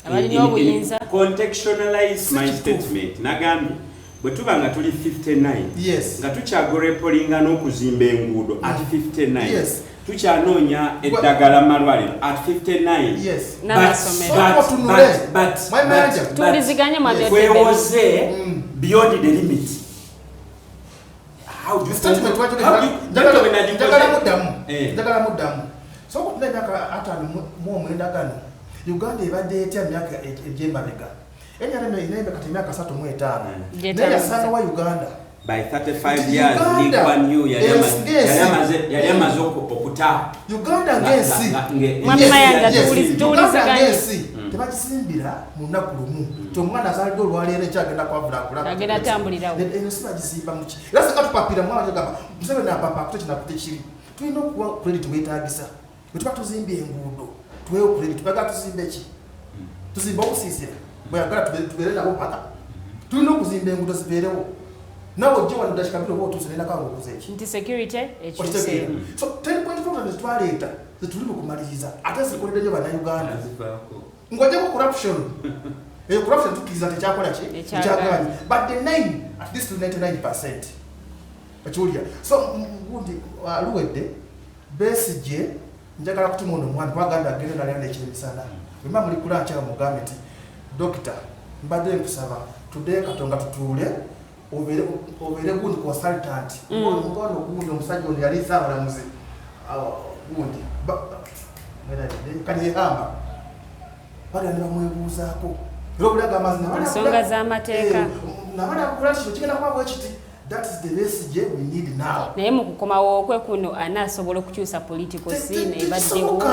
abalina obuyinza contextualize my statement nagambye bwe tuba nga tuli 59 yes nga tukyagorepolinga n'okuzimba enguudo at 59 yes tukyanoonya eddagala malwaliro at 59 yes tuwuliziganye twewoze beyond the limit njagala muddamu so okutunda emyaka 59 gano Uganda ebadde etya myaka egyemabega enyaleme inaimbe kati myaka 35 naye yasaana wa Uganda by 35 years Lee Yu yali amaze okutaa Uganda ng'ensi tebagisimbira mu nnaku lumu tomwana azalidde olwaleero ekyagenda kwavulaagenda atambulirawo ensi bagizimba muki era singa tupapira mwana gamba Museveni apapa akute kinakute kiri tulina okuwa credit weetaagisa bwe tuba tuzimbye enguudo tuweewo credit twagala tuzimbe ki tuzimba okusiisira bweyagala tubeere nabo paka tulina okuzimba enguudo zibeerewo nawe ojja wano dakika biro oba otuuse nenakawo okuza eki nti security ekyuseemu so 10.4 zitwaleeta zetuli mu kumaliriza ate zikoledde nnyo bannayuganda ng'ojjako corruption eyo corruption tukkiriza tekyakola ki ekyagaanyi but the 9 at least 99% ekiwulira so gundi luwedde Besigye njagala kutuma ono omwami twaganda agende nalya n'ekiremisana bwemba muli kulancawo mugambe nti dokita mbadde nkusaba tuddeyo katonga tutuule obeere gundi consultant omwana ogundi omusajja ono yali saabalamuzi gundi kanyehamba bagala ne bamwebuuzaako era obulaga amazina ensonga z'amateeka nabalakula kino kigenda kwabwe kiti that is the Besigye we need now naye mu kukomawo okwe kuno anaasobola okukyusa political scene ebaddewo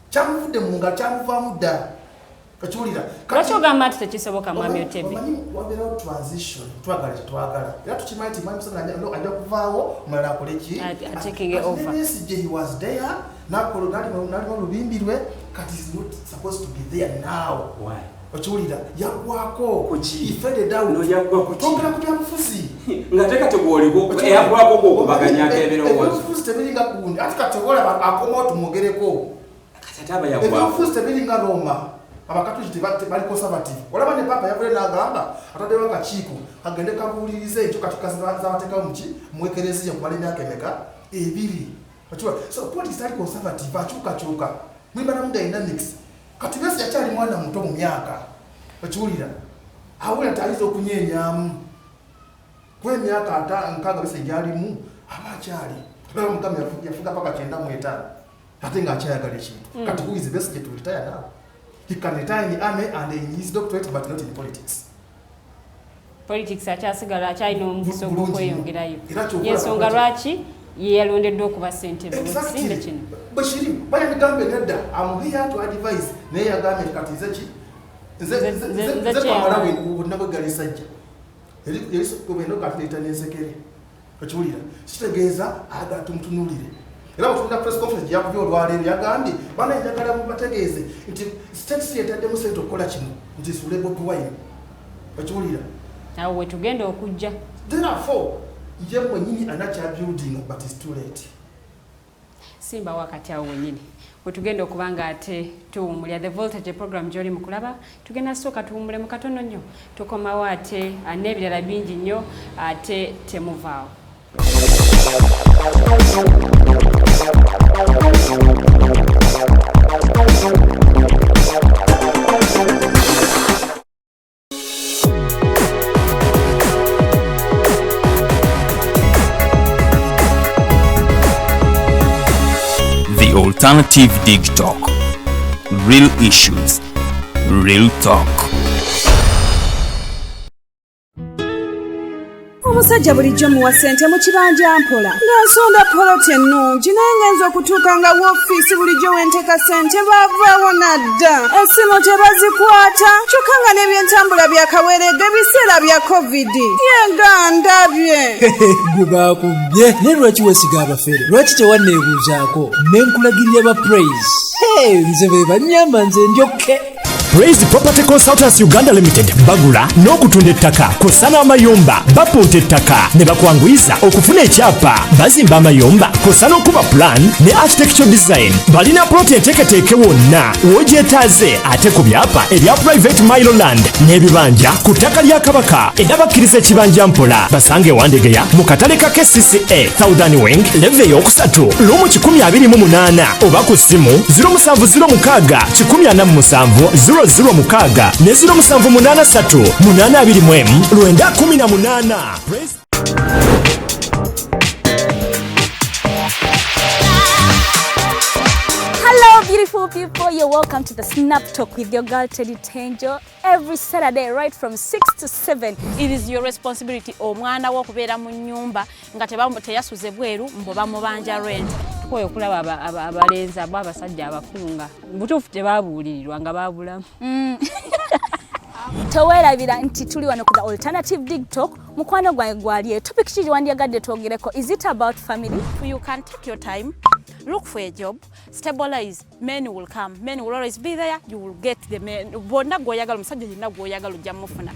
kyamuvudde mu ngalo kyamuvaamu dda kakiwulira lwaki ogamba nti tekisoboka mwami Otebe omanyi wabeerawo transition twagala kyetwagala era tukimanyi nti mwami Museveni ajja kuvaawo omulala akole ki taking it over Besigye he was there nalimu olubimbirwe kati is not supposed to be there now okiwulira yaggwako tongera ku byabufuzi nga teka tegwoliko eyaggwako gwokubaganyako ebirowoozo tebiringa gundi ati kati olaba akomawo tumwogereko ebyobufuzi tebiringa Roma abakatuliki bali conservative olaba ne papa yavule n'agamba ataddewo akakiiko kagende kabuulirize ekyo katika zabateekawo muki mwekereziya kumala emyaka emeka 2 so politics ali conservative akyukakyuka mwibanamu dynamics kati Besigye akyali mwana muto mu myaka okiwulira awulira nti ayinza okunyeenyamu kuba emyaka 6 Besigye gyalimu aba akyali olaba mukama yafuga paka 95 ate ng'akyayagala ekintu kati who is Besigye to retire now he can retire in the army and in his doctorate but not in politics akyasigala akyalina omugiso gw'okweyongerayo yensonga lwaki ye yalondeddwa okuba ssentebe mukisimbe kino bwekiri bayandigambe nedda am here to advise naye yagambye nti kati nze twamala bwonna bweggali sajja erisobwendo kati neita nensekere okiwulira kitegeeza agala tumutunuulire era bwetunda press conference gyeyakubya olwaleero yagambye bana njagala mubategeeze nti states yetaddemu sente okukola kino nti isule Bobi Wine okiwulira awo wetugenda okujja therefore ye mwenyini anakyabuilding but it's too late simba wakati awo wenyini wetugenda okuba nga ate tuwumulya the voltage program gy'oli mu kulaba tugenda sooka tuwumule mu katono nnyo tukomawo ate n'ebirala bingi nnyo ate temuvaawo The Alternative Dig Talk. Real issues, real talk. Omusajja bulijjo muwa ssente mu kibanja mpola ng'asonda poloti ennungi naye ngenza okutuuka nga woofiisi bulijjo wenteeka ssente baavaawo nadda essimu tebazikwata kyokka nga n'ebyentambula byakaweeredde biseera bya covid yegandabye gwe baakubye naye lwaki weesiga abafere lwaki tewanneebuuzaako ne nkulagirira ba praise nze be bannyamba nze njokke Praise Property Consultants Uganda Limited bagula n'okutunda ettaka kw'ossa n'amayumba bapunta ettaka ne bakwanguyiza okufuna ekyapa bazimba amayumba kw'ossa n'okuba plan ne architectural design balina ploti enteeketeeke wonna w'ogyetaaze ate ku byapa ebya private mile land n'ebibanja ku ttaka lya Kabaka era bakkiriza ekibanja mpola basange Wandegeya mu katale ka KCCA Southern Wing leve ey'okusatu lumu 128 oba ku ssimu 0706 147 006 ne 0783 821 918. Hello beautiful people, you're welcome to the Snap Talk with your girl Teddy Tenjo every Saturday right from 6 to 7. It is your responsibility omwana wo kubeera mu nyumba nga teyasuze bweru mbo bamubanja rent. Koyo kulaba abalenzi abo abasajja abakunga butuufu tebabuulirirwa nga babulamu. Towerabira nti tuli wano ku the Alternative Dig Talk. Mukwano gwange gwali topic kiri wandyagadde twogereko. Is it about family? You can take your time, look for a job, stabilize, men will come. Men will always be there, you will get the men. Bonna gwoyagala musajja yenna gwoyagala ojja mufuna.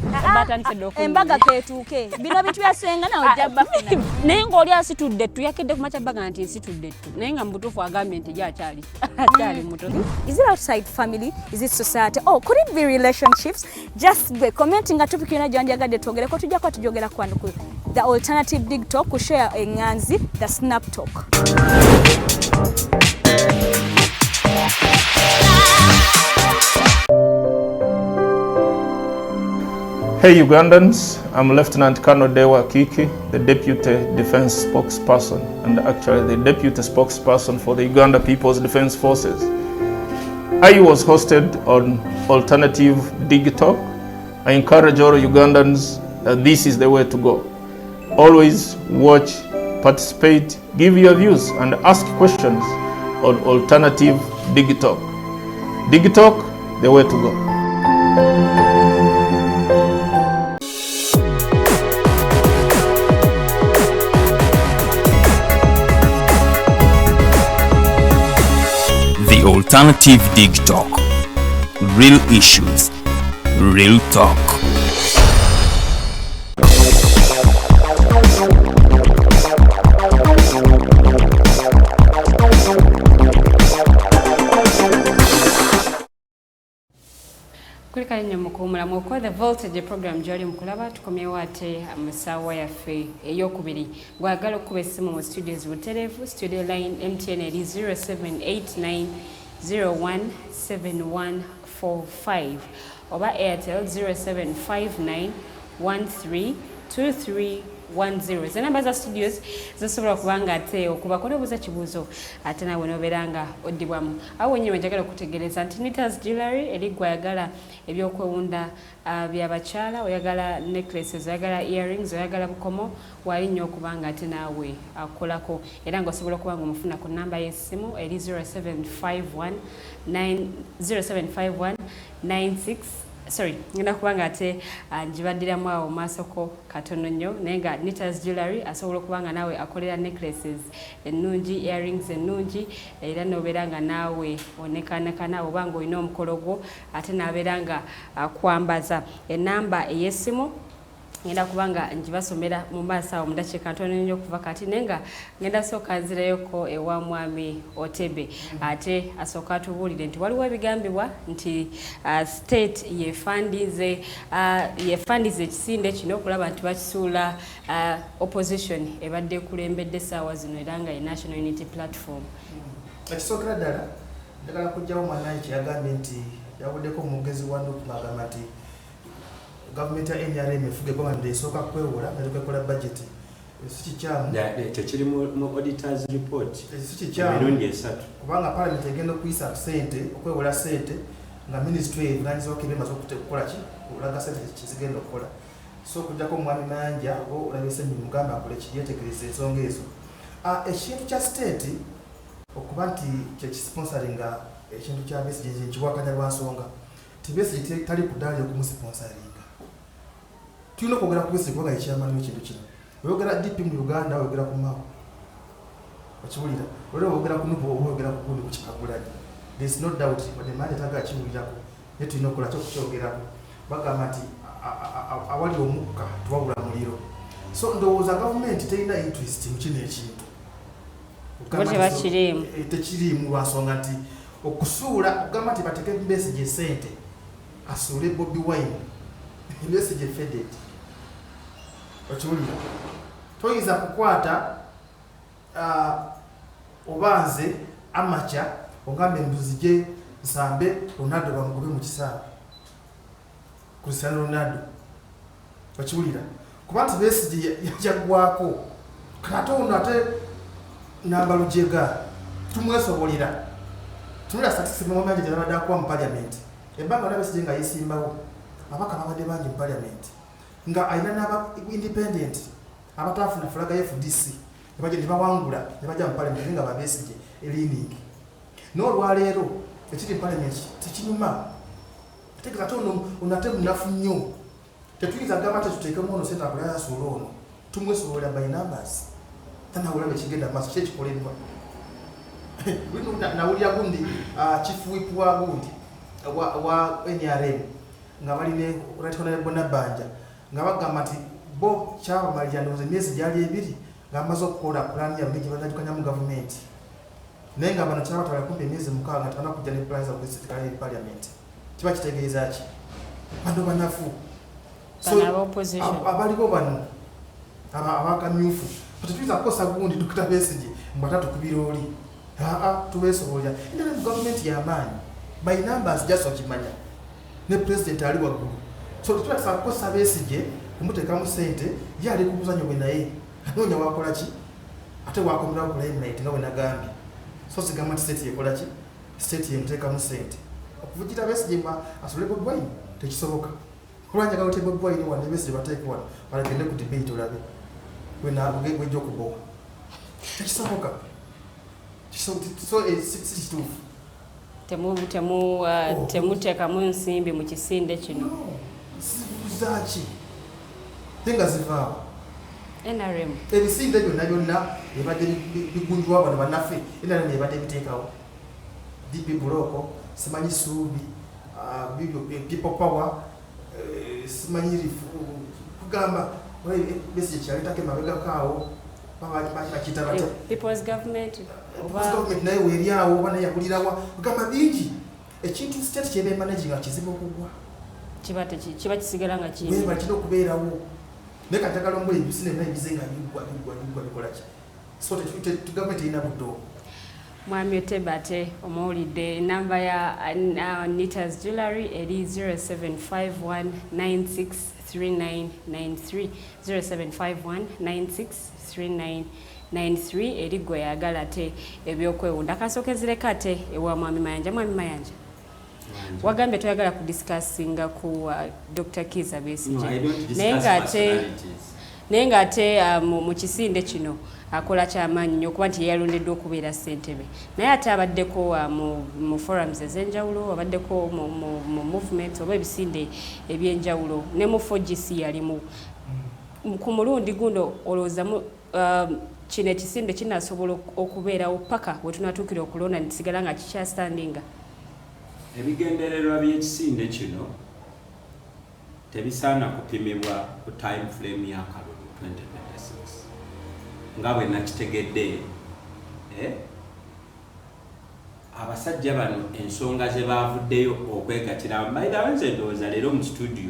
Embaga ketuuke. Bino bintu byasenga na ojja bafuna. Naye ng'oli asitudde ttu yakedde ku macabaga nti nsitudde ttu. Naye nga mutuufu agambye nti gy'akyali. Akyali muto. Is it outside family? Is it society? Oh, could it be relationships? Just be commenting a topic yona gyanjagadde twogereko tujja kwa tujogera kwano ku the Alternative Dig Talk ku share enganzi the Snap Talk. Hey Ugandans, I'm Lieutenant Colonel Dewa Kiki, the Deputy Defense Spokesperson and actually the Deputy Spokesperson for the Uganda People's Defense Forces. I was hosted on Alternative Dig Talk. I encourage all Ugandans that this is the way to go. Always watch, participate, give your views and ask questions on Alternative Dig Talk. Dig Talk, the way to go. The Alternative Dig Talk. Real issues, real talk. Kulika nnyo mukuumula mw'okuwa The Voltage program gy'oli mukulaba tukomyewo ate amasaawa yaffe ey'okubiri gwagala okuba essimu mu studios butereevu studio line MTN eri 0789017145 oba Airtel 0759132310 ze namba za studios zisobola kubanga ate okubako n'obuuza kibuuzo ate nawe n'obeera nga oddibwamu awo wenyewe njagala okutegeereza nti Nitas Jewelry eri gwayagala ebyokwewunda by'abakyala oyagala necklaces oyagala earrings oyagala bukomo wali nnyo okubanga ate naawe akolako era ng'osobola okuba nga omufuna ku namba y'essimu eri 075196 ngenda kubanga ate ngibaddiramu awo maasoko katono nnyo naye nga Nitas Jewelry asobola okubanga naawe akolera necklaces ennungi earrings ennungi era n'obeera nga naawe onekanekana oba nga olina omukolo gwo ate n'abeera nga akwambaza ennamba ey'essimu ngenda kubanga njibasomera mu maaso awo mu dakiika ntono nnyo okuva kati naye nga ngenda sooka nzirayoko ewa mwami Otebe ate asooka atubuulire nti waliwo ebigambibwa nti state yefandize ekisinde kino okulaba nti bakisuula opposition ebadde ekulembedde essaawa zino era nga ye National Unity Platform. Ekisookera ddala njagala kujjawo mwanaye kyeyagambye nti yabuddeko omugezi wa Nuupu agamba nti gavumenti ya NRM efuga eggwanga esooka kwewola netukekola budget si kikyamu ekyo kiri mu auditors report si kikyamu emirundi esatu kubanga parliament egenda okuyisa ssente okwewola ssente nga ministry evunanyizibwako ebyemaze okukola ki olaga ssente kizigenda okukola so okujjako omwami Mayanja oba olabise mugamba akole kiryetegereza ensonga ezo ekintu kya state okuba nti kyekisponsoringa ekintu kya Besigye nkiwakanya lwa nsonga ti Besigye tali kudaali okumusponsoringa tulina okwogera ku Besigye kubanga ekyamani ekintu kino oyogera DP mu Uganda oyogera ku Mao okiwulira olwo oyogera ku Nuupu oyogera ku gundi kukikagulanye there is no doubt wadde manje taga kiwulirako naye tulina okukola kyokukyogerako bagamba nti awali omukka tewabula muliro so ndowooza gavumenti terina interest mu kino ekintu tekirimu lwansonga nti okusuula okugamba nti bateke Besigye ssente asuule Bobi Wine Besigye feded okiwulira toyinza kukwata obanze amaca ogambe embuzi gye nsambe Ronaldo bamugobe mu kisaawe Cristiano Ronaldo okiwulira kuba nti Besigye yajagwako kate ono ate namba lujega tumwesobolera tunula statistics mu manje gyabadde akuwa mu parliament ebbanga lya Besigye nga yesimbawo abaka babadde bangi mu parliament nga ayina n'aba independent abatafuna fulaga ya FDC nebajja ne bawangula ne bajja mu parliament nga ba Besigye elining n'olwaleero ekiri mu parliament tekinyuma tekeza tono onate munafu nnyo tetuyinza gamba tetuteekemu ono sente akulaya asuula ono tumwesobolera by numbers tanawulaba ekigenda maaso kyekikolerwa nawulira gundi chief whip wa gundi wa NRM nga baline right honorable Nabanja nga bagamba nti bo kyabamalira ndowooza emyezi gyali ebiri nga amaze okukola pulaani ya miji badajukanya mu gavumenti naye nga bano kyabatwala kumpi emyezi 6 nga tanakujja ne pulaani za kusikala eri parliament kiba kitegeeza ki bano banafu abaliko bano abakamyufu tetuyinza kukosa gundi Dr. Besigye mbatatukubira oli tubeesobolera era ne gavumenti y'amaanyi by numbers just okimanya ne president ali waggulu so tetuyinza kukosa Besigye kumuteekamu ssente ye ali ku buzanyo bwe naye anoonya wakola ki ate wakomerawo ku limelight nga bwe nagambye so sigamba nti state yekola ki state yemuteekamu ssente okuvugira Besigye asobole Bobi Wine tekisoboka olwanjagala ote Bobi Wine wane Besigye bateeke wano balagende ku debate olabe wejja okubowa tekisoboka so si kituufu temuteekamu nsimbi mu kisinde kino zaki tenga zivaawo NRM ebisinde byonna ebadde bigunjwa bano bannaffe NRM ebadde biteekawo DP Buloko simanyi Suubi people power simanyi kugamba Besigye kyaleetako emabegakaawo bakiyita batya people's government naye weeryawo oba naye yakulirawa kugamba bingi ekintu state kyeba emanaginga kizibu okugwa kiba kisigala nga kiri bakina okubeerawo naye katagala omula ebisine byonna ebize nga biggwa bikola ki so gavumenti erina buddo. Mwami Otebe ate omuwulidde enamba ya Anita's Jewelry eri 0751963993 0751963993 eri gwe yagala ate ebyokwewunda kasookezereko ate ewa Mwami Mayanja. Mwami Mayanja wagambye toyagala kudiscussinga ku Dr. Kizza Besigye naye nga ate mu kisinde kino akola kyamaanyi nnyo okuba nti yeyalondeddwa okubeera ssentebe naye ate abaddeko mu forums ez'enjawulo abaddeko mu movements oba ebisinde ebyenjawulo ne mu FOGC yalimu ku mulundi guno olowooza kino ekisinde kinaasobola okubeerawo paka we tunatuukira okulonda ntisigala nga kikyastandinga. Ebigendererwa by'ekisinde kino tebisaana kupimibwa ku time frame ya kalulu 2026 nga bwe nakitegedde abasajja bano ensonga ze bavuddeyo okwegatira mbaira nze ndowooza leero mu studio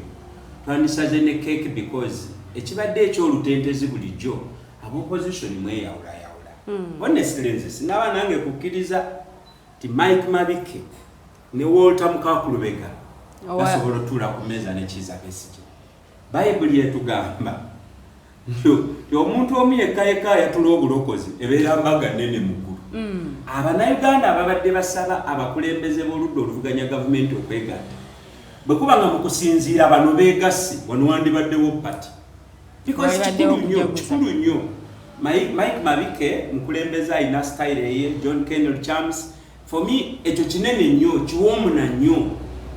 twandisaze ne cake because ekibadde ekyolutentezi bulijjo ab'opposition mweyawulayawula honestly nze sinaba nange kukkiriza ti Mike Mabike ne Walter Mukakulubega basobola otuula ku mmeeza ne Kizza Besigye. Bayibuli etugamba nti omuntu omu yekka yatula obulokozi ebeera mbaga nnene muggulu. Abannayuganda ababadde basaba abakulembeze b'oludda oluvuganya gavumenti okwegatta bwe kuba nga mu kusinziira bano beegasse wano wandibaddewo pati because kikulu nnyo Mike Mabike mukulembeze alina style ye John Kennel Chams for me ekyo kinene nnyo kiwoomuna nnyo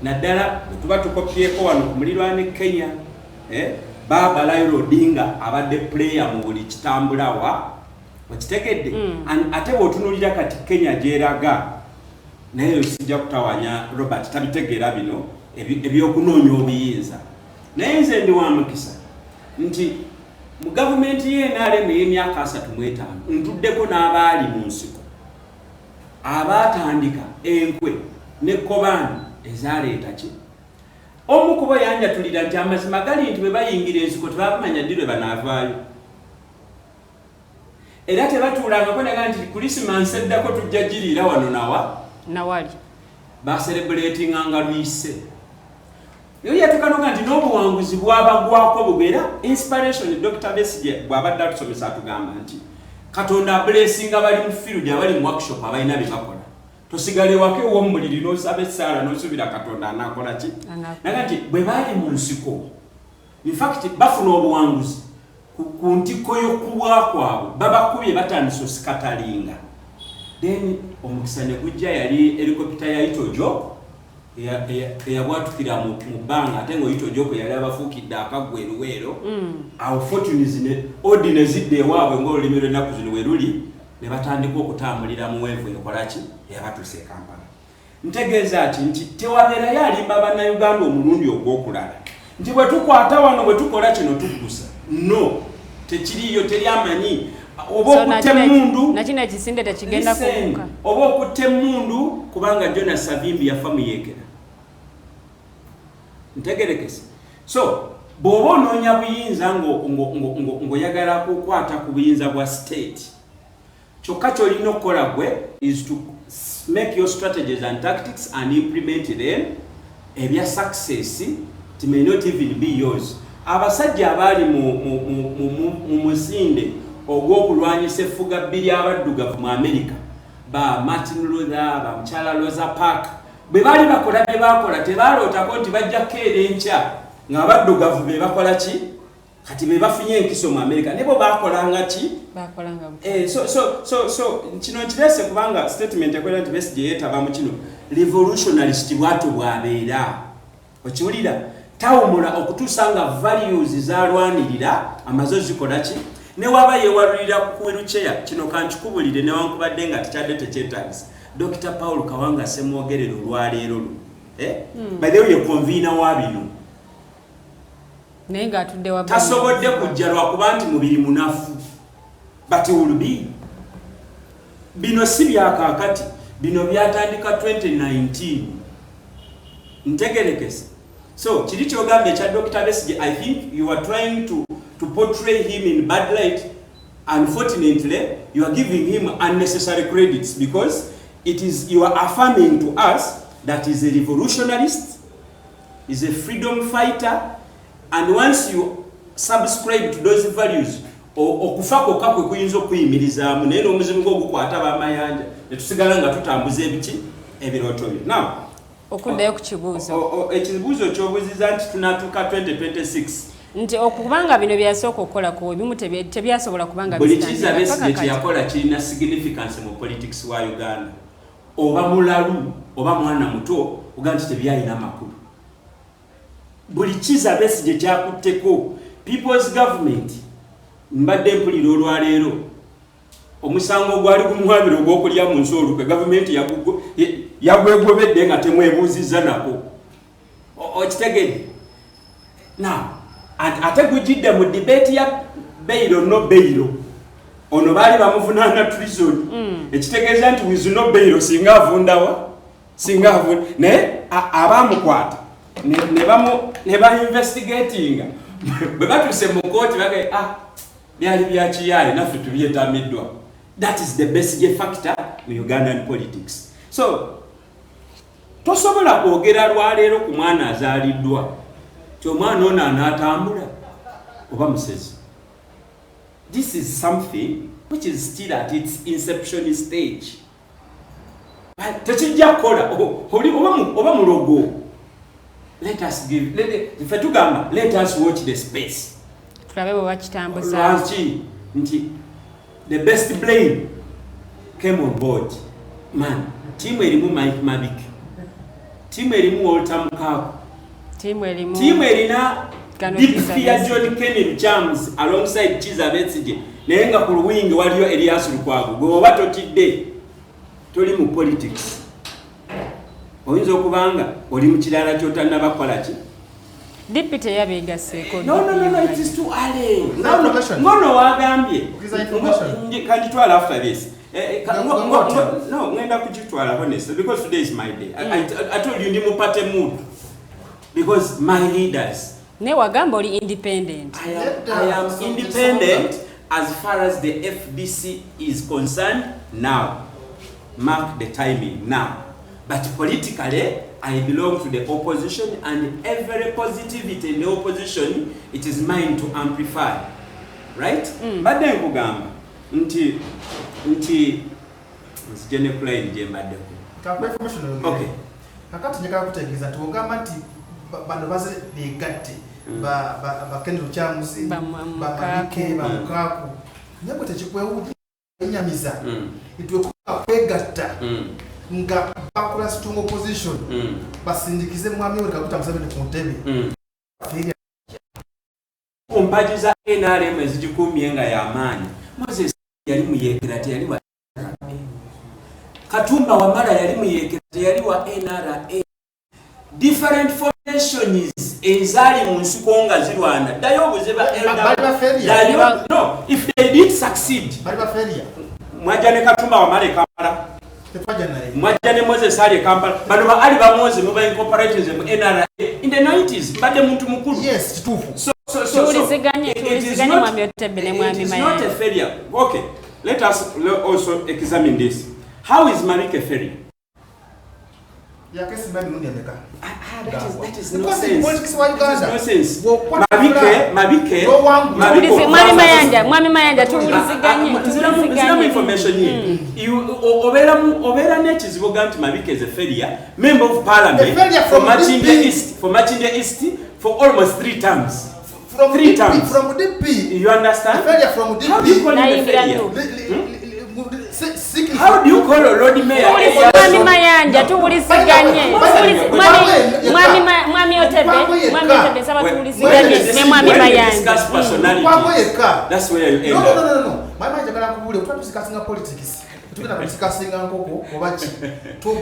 naddala bwe tuba tukopyeko wano ku mulirwane Kenya Baba Raila Odinga abadde player mu buli kitambula wa wakitegedde ate bw'otunuulira kati Kenya gyeraga naye sijja kutawanya Robert tabitegeera bino ebyokunoonya obuyinza naye nze ndi wa mukisa nti mu gavumenti y'NRM y'emyaka 35 ntuddeko n'abaali mu nsiko abaatandika enkwe ne Kobani ezaleeta ki omu kubo yanjatulira nti amazima gali nti bwe bayingira ensiko tebamanya ddi lwe banaavaayo era tebatuulangako naga nti Christmas eddako tujja giriira wano nawali baserebulatinganga lwise yo yatukanoga nti n'obuwanguzi bwabagwako bugera inspiration Dr. Besigye bw'abadde atusomesa atugamba nti Katonda blessinga bali mu field abali mu workshop abalina bye bakola tosigale wake w'omuliri n'osaba essaala n'osubira Katonda anakola ki naga nti bwe baali mu nsiko in fact bafuna obuwanguzi ku ntiko y'okubwa kwabwe babakubye batandise osikatalinga then omukisa ne gujja yali helicopter ya Itojo eyabwatukira mu bbanga ate nga Itojo yali abafuukidde akagweruweero awo fortunes ne odine zidde ewaabwe ng'olulimi lw'ennaku zino we luli ne batandika okutambulira mu weevu ekolaki eyabatuuse Kampala. Ntegeeza nti tewabeerayo alimba bannayuganda omulundi ogw'okulala nti bwe tukwata wano bwe tukola kino tukusa no tekiriyo teri amanyi oba okutte emmundu nakino ekisinde tekigenda kubuka oba okutte emmundu kubanga Jonas Savimbi yafa muyeekera ntegerekese so bw'oba onoonya buyinza ng'oyagala kukwata ku buyinza bwa state kyokka ky'olina okukola gwe is to make your strategies and tactics and implement them ebya success it may not even be yours. Abasajja abaali mu musinde ogw'okulwanyisa effuga bbiri abaddugavu mu America ba Martin Luther ba Mukyala Rosa Parks bwe baali bakola bye baakola tebaalootako nti bajja kukeera enkya ng'abaddugavu be bakola ki kati be bafunye enkiso mu America ne bo baakolanga ki so kino nkirese kubanga statement ekwera nti Besigye yeetaba mu kino revolutionalist bwatu bwabeera okiwulira tawumula okutuusa nga values zalwanirira amazo zikola ki ne waba yeewalulira ku wheelchair kino kankikubulire newankubadde nga tekyadde tekyetaagisa Dr. Paul Kawanga Ssemwogerero olwaleero baddeyo ye konviina wa bino naye ng'atudde wa tasobodde kujja lwakuba nti mubiri munafu but will be bino si byakaakati bino byatandika 2019 ntegerekese so kiri kyogambye ekya Dr. Besigye I think you are trying to portray him in bad light. Unfortunately you are giving him unnecessary credits because you are affirming to us that he is a revolutionarist, is a freedom fighter, and once you subscribe to those values okufa kwokka kwe kuyinza okuyimirizaamu naye n'omuzimu gw'ogukwata b'amayanja ne tusigala nga tutambuza ebiki ebirooto byo. Now okuddayo ku kibuuzo ekibuuzo ky'obuuziza nti tunatuuka 2026 nti okubanga bino byasooka okukolako ebimu tebyasobola kubanga buli Kizza Besigye kye yakola kirina significance mu politics wa Uganda oba mulalu oba mwana muto oga nti tebyalina makulu. Buli Kizza Besigye kyakutteko people's government mbadde mpulira olwaleero omusango gwali gumuhabira ogw'okulya mu nsi olukwe gavumenti yagwegobedde nga temwebuuzizza nako okitegedde Now, ate gujidde mu debate ya bailo no bailo. Ono bali bamuvunana treason. Ekitegeeza nti with no bailo singa avundawa. Singa avunda. Ne abamukwata. Ne ba investigating. Bwe batuse mu court bage byali byakiyale naffe tubyetamiddwa. That is the basic factor in Ugandan politics. So, tosobola kwogera lwaleero ku mwana azaaliddwa. Kyomwana ono anaatambula oba musezi. This is something which is still at its inception stage. Tekijja kukola oba mulogo. Let us watch the space. Tulabe bwe bakitambuza. The best blame came on board. Man, team erimu Mike Mabik. Team erimu Walter Mukaku. Team erina Deep Fear John Kennedy James alongside Chiza Betsige. Nenga ku luwingi waliyo Elias Lukwago. Go batotidde. Toli mu politics. Oyinza okubanga oli mu kirala ky'otannabakola ki? Deputy yabegaseko. No, it is too early. No, wagambye. Can you twala after this? No, ngenda kujitwala honestly because today is my day. I told you ndimupate mood because my leaders. Ne wagamba oli independent. I am independent as far as the FDC is concerned now. Mark the timing now. But politically, I belong to the opposition, and every positivity in the opposition, it is mine to amplify. Right? But then kugamba nti msijene play nje mbadde. Okay. Kakati njagala kutegeeza tugamba nti bano baze begatte ba Kendro Kyamuzi ba Mamike ba Mukaku nyabo tekikwewuudi enyamiza itwe kwegatta nga bakola strong opposition basindikize mwami we kakuta Museveni ku ntebe ompajiza NRM ezijikumye nga y'amaanyi Moses yali muyekera teyali wa Katumba Wamala yali muyekera teyali wa NRA. Different formations ezali mu nsuko nga zirwana dayo obuzeba elda. No, if they did succeed bali ba failure mwajane Katumba Wamala Kampala mwajane Moses ali Kampala bano ba ali ba Moses muba incorporations mu NRA in the 90s bade muntu mukulu. Yes, kitufu. Tuliziganye mwami otebele mwami It's not a failure. Okay, let us also examine this. How is Marike failure? That is nonsense. Mabike. Mwami Mayanja tuliziganye. Information here. You Obera nechizibu ganti Mabike is a failure. Member of Parliament for Machinga East for almost 3 terms. From DP. You understand? Failure from DP. How do you call it a failure? How do you call a road mayor? Mwami Mayanja tuliziganye. Mwami Otebe saba tuliziganye ne Mwami Mayanja. That's where you end up. No. Mama njagala kubule utatu discussing politics. Tugenda discussing nkoko obachi.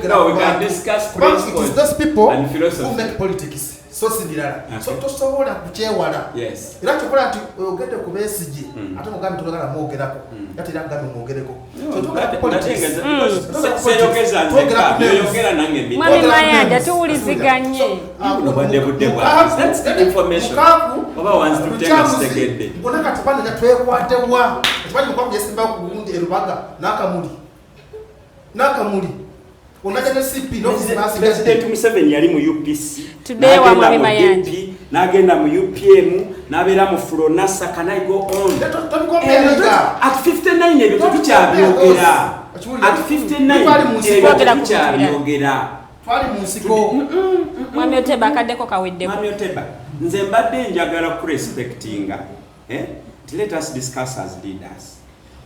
No, we can discuss principles. Those people and philosophy who make politics. So similar. So tosobola kuchewala. Yes. Era tukola ati ogende ku Besigye ate mugambi tulagala mwogerako. Ate era mugambi mwogereko. So tukola politics. Mwami Mayanja tuliziganye. That's the information. Oba wants to take us again. Mbona katipanda twekwatewa. Tubali mukwako yesimba ku Burundi erubaga nakamuli. Onaje ne CP no kusimasi. President Museveni yali mu UPC. Today wa Mwami Mayanja. Nagenda mu UPM, nabera mu Fronasa, can I go on? At 59 ebyo tukyabiyogera. At 59 twali mu nsiko. Mwami Oteba akaddeko kaweddeko. Mwami Oteba nze mbadde njagala ku respectinga. Let us discuss as leaders.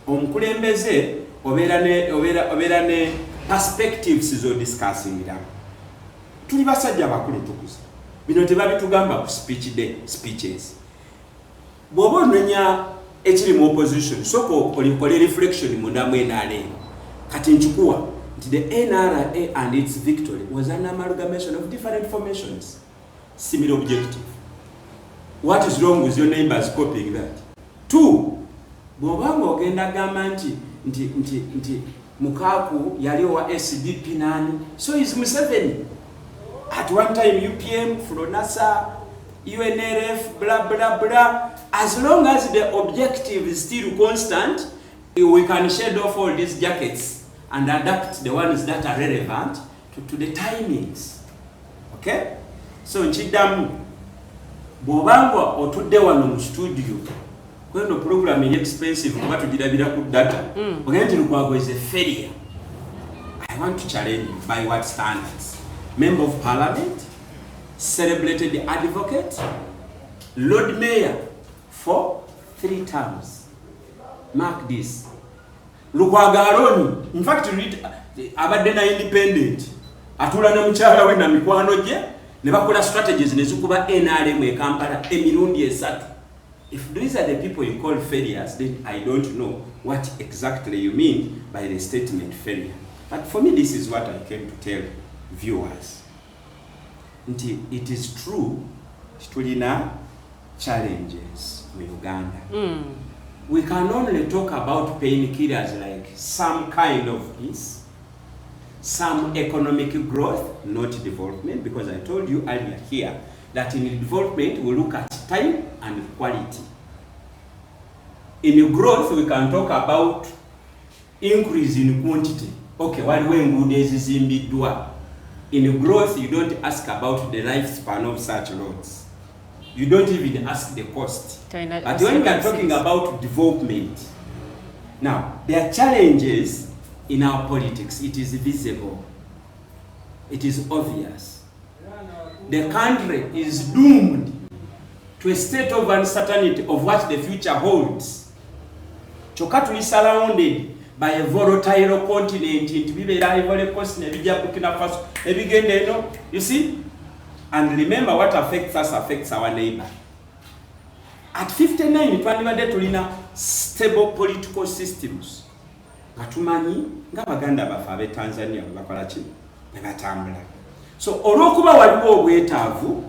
Omukulembeze obeera ne perspectives zo discussing ira. Tuli basajja bakulu tukuza. Bino tebabitugamba ku speeches. Bw'oba onenya ekiri mu opposition, soko olikole reflection munda mu NRA. Kati nchukua nti the NRA and its victory was an amalgamation of different formations. Similar objective. What is wrong with your neighbors copying that? 2, bw'obanga ogenda gamba nti Mukaku yali wa SDP nani, so is Museveni. At one time UPM, FLONASA, UNRF, blah blah blah. As long as the objective is still constant, we can shed off all these jackets and adapt the ones that are relevant to the timings. Okay? So nchidamu bw'obanga otudde wano mu studio kweno program is expensive kuba tugirabira ku data ogenda Lukwago is a failure. I want to challenge you by what standards? Member of Parliament, celebrated advocate, Lord Mayor for 3 terms. Mark this. Lukwago alone, in fact, read abadde na independent atula na mukyala we na mikwano gye ne bakola strategies ne zikuba NRM e Kampala emirundi esatu. If these are the people you call failures, then I don't know what exactly you mean by the statement failure. But for me, this is what I came to tell viewers. It is true, tulina challenges in Uganda. We can only talk about painkillers like some kind of peace, some economic growth, not development, because I told you earlier here that in development we look at time and quality. In growth we can talk about increase in quantity. Okay, waliwo enguudo ezizimbiddwa. In growth you don't ask about the lifespan of such roads. You don't even ask the cost. But when we are talking about development, now there are challenges in our politics. It is visible. It is obvious. The country is doomed to a state of uncertainty of what the future holds. Chokatu is surrounded by a volatile continent. You see? And remember, what affects us affects our neighbor. At 59, twandibadde tulina stable political systems. Gatumanyi nga baganda bafa abe Tanzania bakola ki bebatambula. So olwokuba waliwo obwetaavu,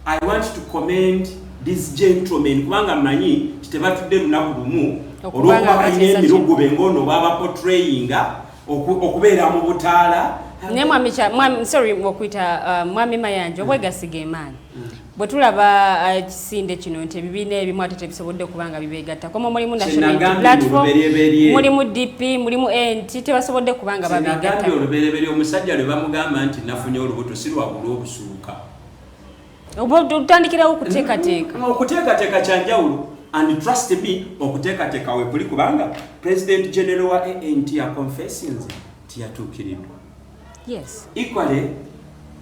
I want to commend these gentlemen kubanga manyi tebatudde lunaku lumu olwokuba balina emirugu bengono baba portrayinga okubeera mu butaala. Ne mwami sorry okuita mwami Mayanja obwegasiga emaani. Bwe tulaba kisinde kino nti ebibiina ebimu ate tebisobodde kubanga bibeegatta. Komo mulimu National Unity Platform, mulimu DP, mulimu NT tebasobodde kubanga babeegatta. Nagambye olubereberye omusajja lwe bamugamba nti nafunye olubuto si lwagula obusuuka. Otandikirawo okuteekateeka. Okuteekateeka kyanjawulo. And trust me, okuteekateeka we kuli kubanga President General wa ANT ya confessing nti yatuukiridwa. Yes. Equally,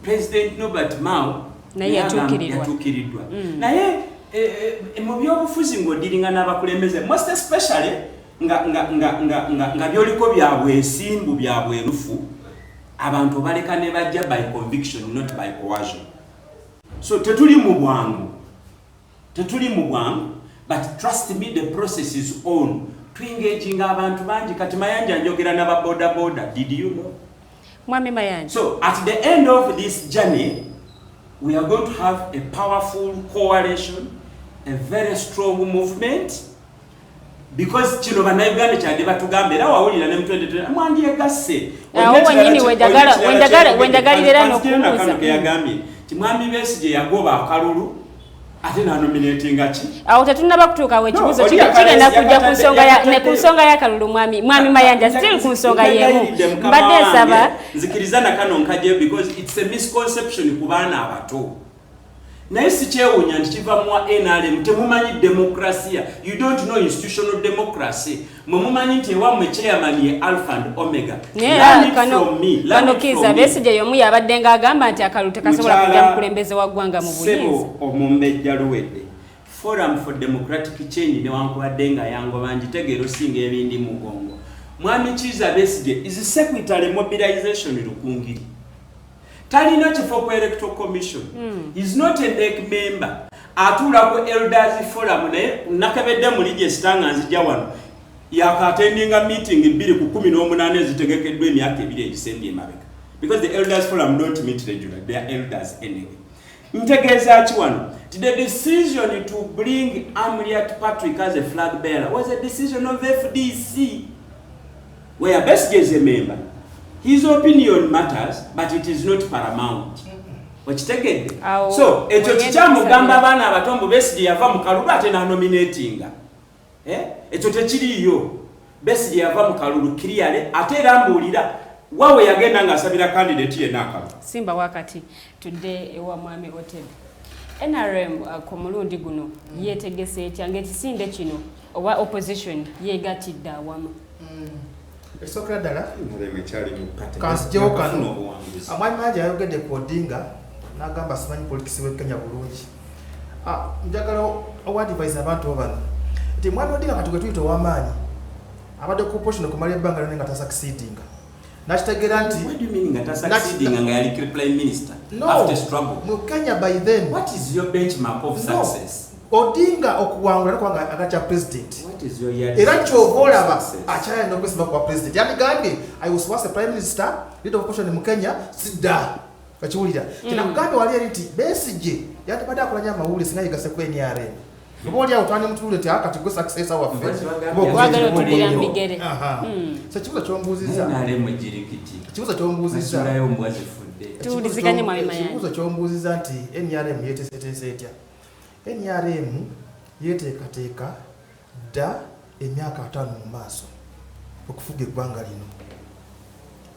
President Norbert Mao naye yatuukiridwa. Naye mu byobufuzi ng'odiringa n'abakulembeze, most especially nga byoliko byabwesimbu byabwerufu, abantu baleka ne bajja by conviction, not by coercion. So tetuli mu bwangu, but trust me, the process is on. Twengaging abantu bangi kati Mayanja njogera n'aba boda. Did you know? Mwami Mayanja. So at the end of this journey, we are going to have a powerful coalition, a very strong movement, because kino bannayuganda kyadde batugamba era wawulira ne mu 2020 mwandyegasse wendagalira n'okubuuza yagambye nti Mwami Besigye yagoba akalulu ate n'anominatinga ki awo tetunnaba kutuukawo ekibuuzo kigenda kujja ku nsonga y'akalulu mwami Mayanja still ku nsonga y'emu mbadde nsaba nzikiriza nakano nkajeyo because it's a misconception ku baana abato. Naye si kyewuunya nti kiva mu NRM temumanyi demokrasia. You don't know institutional democracy. Mumumanyi nti ewammwe chairman ye Alpha and Omega. Kano kiza Besigye y'omu yabadde ng'agamba nti akalulu tekasobola kujja mukulembeze wa ggwanga mu buyinza. Omumbejja luwedde Forum for Democratic Change newankubadde nga yango banjitegeera osinga ebindi mugongo. Mwami Kizza Besigye is secretary mobilization Lukungiri. Talina kifo ku electoral commission. Is not a NEC member. Atula ku Elders Forum naye nakabedde mu register nga nzija wano. Yakatendinga meeting 218 zitegekeddwa emyaka 2 egisembye emabega. Because the Elders Forum don't meet regularly. They are elders anyway. Ntegeeza ki wano? The decision to bring Amriat Patrick as a flag bearer was a decision of FDC, where Besigye is a member. His opinion matters, but it is not paramount. Wakitegedde? So, ekyo kikyamugamba abaana abato mbu Besigye yava mu kalulu ate n'anominatinga. Ekyo tekiriiyo. Besigye yava mu kalulu clearly ate era mbuulira wawe yagenda ng'asabira candidate yenna akalulu. Simba wakati tudde ewa mwami Otebe. NRM ku mulundi guno yeetegese etya ng'ekisinde kino owa opposition yeegatidde awamu. Esokera ddala kansijewo kano amwami mangi ayogedde ku Odinga n'agamba simanyi politikisi w'e Kenya bulungi. Njagala owadivise abantu bano nti mwami Odinga kati gwe tuyita ow'amaanyi abadde ku opposition okumala ebbanga lyonna nga tasakisidinga. Nakitegeera nti what do you mean nga tasakisidinga nga yali prime minister after struggle? Mu Kenya by then. What is your benchmark of success? Odinga okuwangula nakubanga agacha president. What is your year? Era kyova olaba akyaya n'okwesiba kwa president. Yamugambye I was once a prime minister, leader of opposition mu Kenya, sidda. Kakiwulira. Kinakugambye wali eri nti Besigye yandibadde akolanya amawulire singa yegase ku NRM. Oba oli awo twani mutulule ti akati gwe success waffe. Wagala otubulira mbigere. So kibuzo kyombuuzizza. NRM ejirikiti. Kibuzo kyombuuzizza. Asulayo omwazi fudde. Tuwuliziganye mwami Mayanja. Kibuzo kyombuuzizza nti NRM yeeteeseteese etya. NRM yeteekateeka dda emyaka 5 mu maaso okufuga eggwanga lino.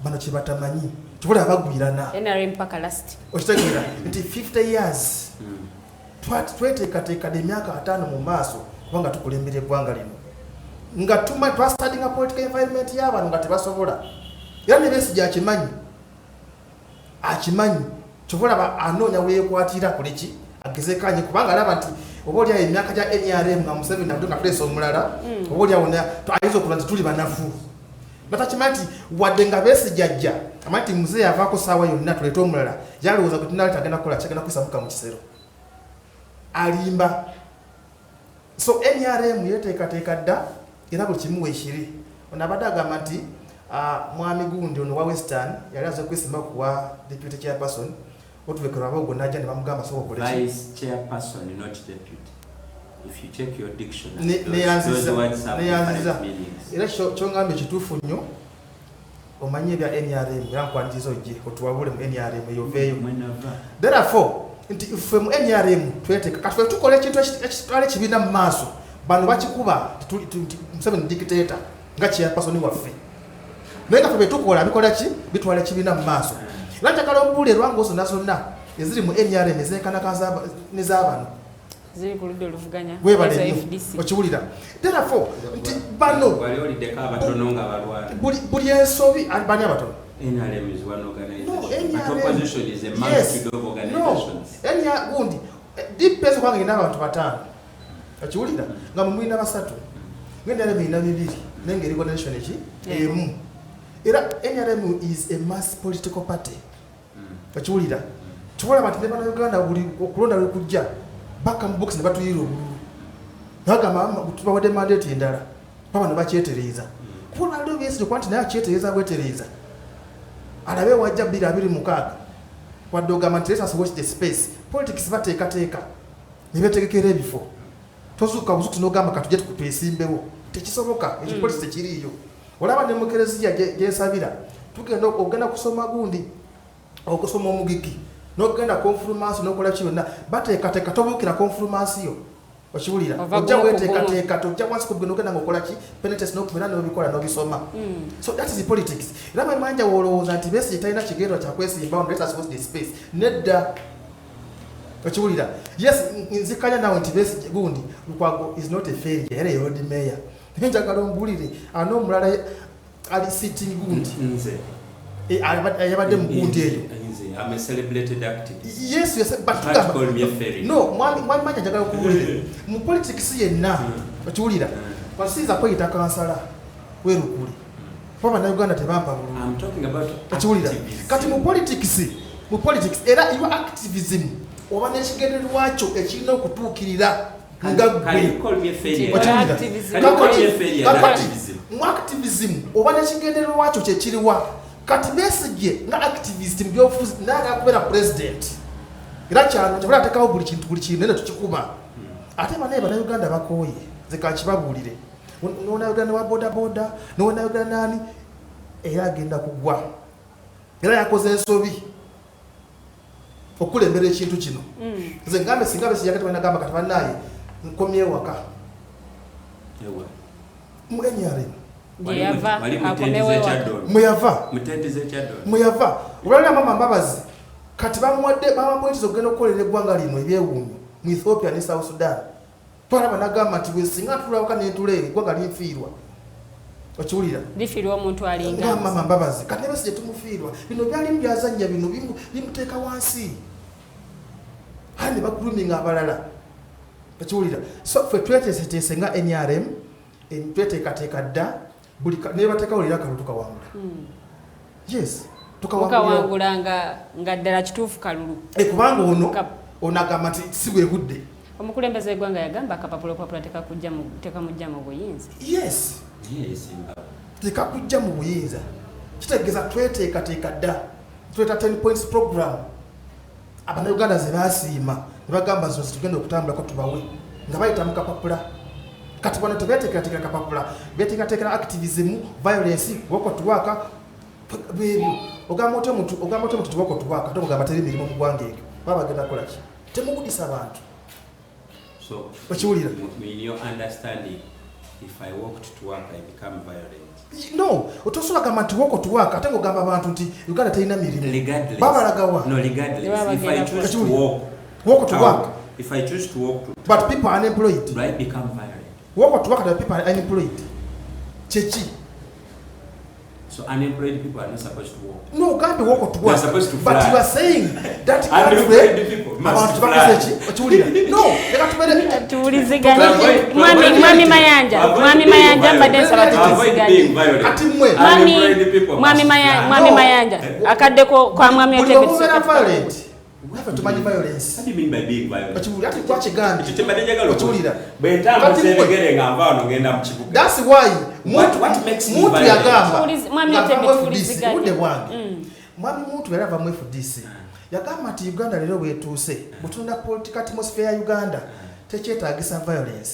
Bano kye batamanyi tubula abagwirana. NRM paka last. Okitegeera nti 50 years tweteekateeka dda emyaka 5 mu maaso kubanga tukulembera eggwanga lino. Nga twastadinga political environment y'abantu nga tebasobola. Era ne Besigye akimanyi kyobulaba anoonya weekwatira kuleki agezekanye kubanga alaba nti oba oli ayo emyaka gya NRM nga Museveni nabudde nga tuleesa omulala oba oli awo ayinza okula nti tuli banafu. Natakimanyi nti wadde nga Besigye ajja amanyi nti muzeeyi avaako saawa yonna tuleete omulala yalowooza kuti nali tagenda kukola kyagenda kwisamuka mu kisero alimba. So NRM yeteekateeka dda era buli kimu weekiri. Ono abadde agamba nti mwami gundi ono wa Western yali aze kwesimba kuwa deputy chairperson otubekera abago najja ne bamugamba soko koleki vice chairperson not deputy. If you check your dictionary neyanziza era kyongambe kituufu nnyo omanye bya NRM era nkwaniriza ojje otuwabule mu NRM eyoveeyo. Therefore nti ffe mu NRM tweteeka katufe tukola ekintu ekitwala ekibiina mu maaso bano bakikuba Museveni dictator nga chairperson waffe naye nga ffe betukola bikola ki bitwala ekibiina mu maaso. Era njagala obuule lwango zonna eziri mu NRM ezeekanaka n'ez'abano ziri ku ludda oluvuganya FDC okiwulira. Therefore nti bano buli ensobi bani abatono. NRM is one organization. But opposition is a multitude of organizations. Gundi deep pesa kwanga ina abantu 5 okiwulira nga mu mwina basatu NRM ina 2 nengeri coalition eki emu. Era NRM is a mass political party. Okiwulira tukola bati ne bana Uganda buli okulonda lwekujja baka mu box ne batuyira obululu nagamba tubawadde mandate endala bano bakyetereza kuba lero Besigye kwanti naye akyetereza bwetereza alabe wajja 2026 wadde ogamba nti let us watch the space. Politics bateekateeka ne betegekera ebifo tozuuka buzuuku n'ogamba katujje tukupeesimbewo tekisoboka. Ekyo politics tekiriiyo. Olaba ne mukereziya gyensabira tugenda ogenda kusoma gundi okusoma omugigi n'ogenda konfirmasi n'okola kyonna bateekateeka tobuukira konfirmasi yo okiwulira ojja weteekateeka tojja wansi kugenda ogenda ng'okola ki penetest n'okumira n'obikola n'obisoma. So that is the politics. Era mwemanja woolowooza nti Besigye talina kigendwa kyakwesimbawo let us watch the space. Nedda okiwulira. Yes nzikanya nawe nti Besigye gundi Lukwago is not a failure era yodi mayor. Njagala ombulire ano omulala ali sitting gundi nze ayabadde mu gundi eyo. I'm a celebrated activist. Yes, but call me a fairy. No, mwami manja njagala okubulire mu politics yenna okiwulira kwasiza kweyita kansala werukuli papa na Uganda tebampa bulungi. I'm talking about okiwulira kati mu politics era your activism oba n'ekigendero lwakyo ekirina okutuukirira nga mu activism oba n'ekigendero lwakyo kyekiriwa. Kati Besigye nga activist mbyofuzi naga kubeera president era kyano kyabula atekawo buli kintu nene tukikuba ate banaye bannayuganda bakooye zeka kibabuulire nona Uganda wa boda nona Uganda nani era agenda kugwa era yakoze ensobi okulembera ekintu kino nze ngambe singa yakati banagamba kati banaye nkomye waka mu NRM muyava olwalira mama Mbabazi kati bamwetiza okugenda okukolera eggwanga lino ebyewuunyo mu Ethiopia ne South Sudan twalaba nagamba nti wesinga tulawaka netulere eggwanga linfiirwa okiwulira lifiirwa omuntu alinga mama Mbabazi kati nebesi gye tumufiirwa bino byalimu byazannya bino bimuteeka wansi hani ne baguluminga abalala okiwulira so ffe tweteeseteese nga NRM tweteekateeka dda buli naye bateekawo leero akalulu tukawangula yes tukawangula nga ddala kituufu kalulu kubanga ono agamba nti si bwe budde omukulembeze w'eggwanga yagamba akapapula okupapula tekamujja mu buyinza yes tekakujja mu buyinza kitegeeza tweteekateeka dda tweta 10 points program abannayuganda ze basiima ne bagamba zino zitugenda okutambulako tubawe nga bayita mu kapapula kati bano tebeteekateekera kapapula beteekateekera activism violence wokotuwaka bebyo ogamba otya omuntu tiwokotuwaka ate mugamba teri mirimu mu ggwanga ekyo baba bagenda kukola ki temugudisa abantu okiwulira no otosobola gamba nti wokotuwaka ate ng'ogamba abantu nti Uganda terina mirimu babalagawa wokotuwaka but people are unemployed wokotuwaka that people are unemployed chechi. So unemployed people are not supposed to work. No, can't be work to work. They are supposed to fly. But you are saying that unemployed people must fly. No, they got to tuliziganya Mwami Mayanja mbadde nsaba Mwami Mayanja akaddeko kwa Mwami Otebetsi. We have to manage violence. What do you mean by being violent? But you have to watch a gun. That's why what makes me violent? Mwami muntu era bamwe FDC. Yagamba nti Uganda lero wetuuse. Butunda political atmosphere ya Uganda tekyetaagisa violence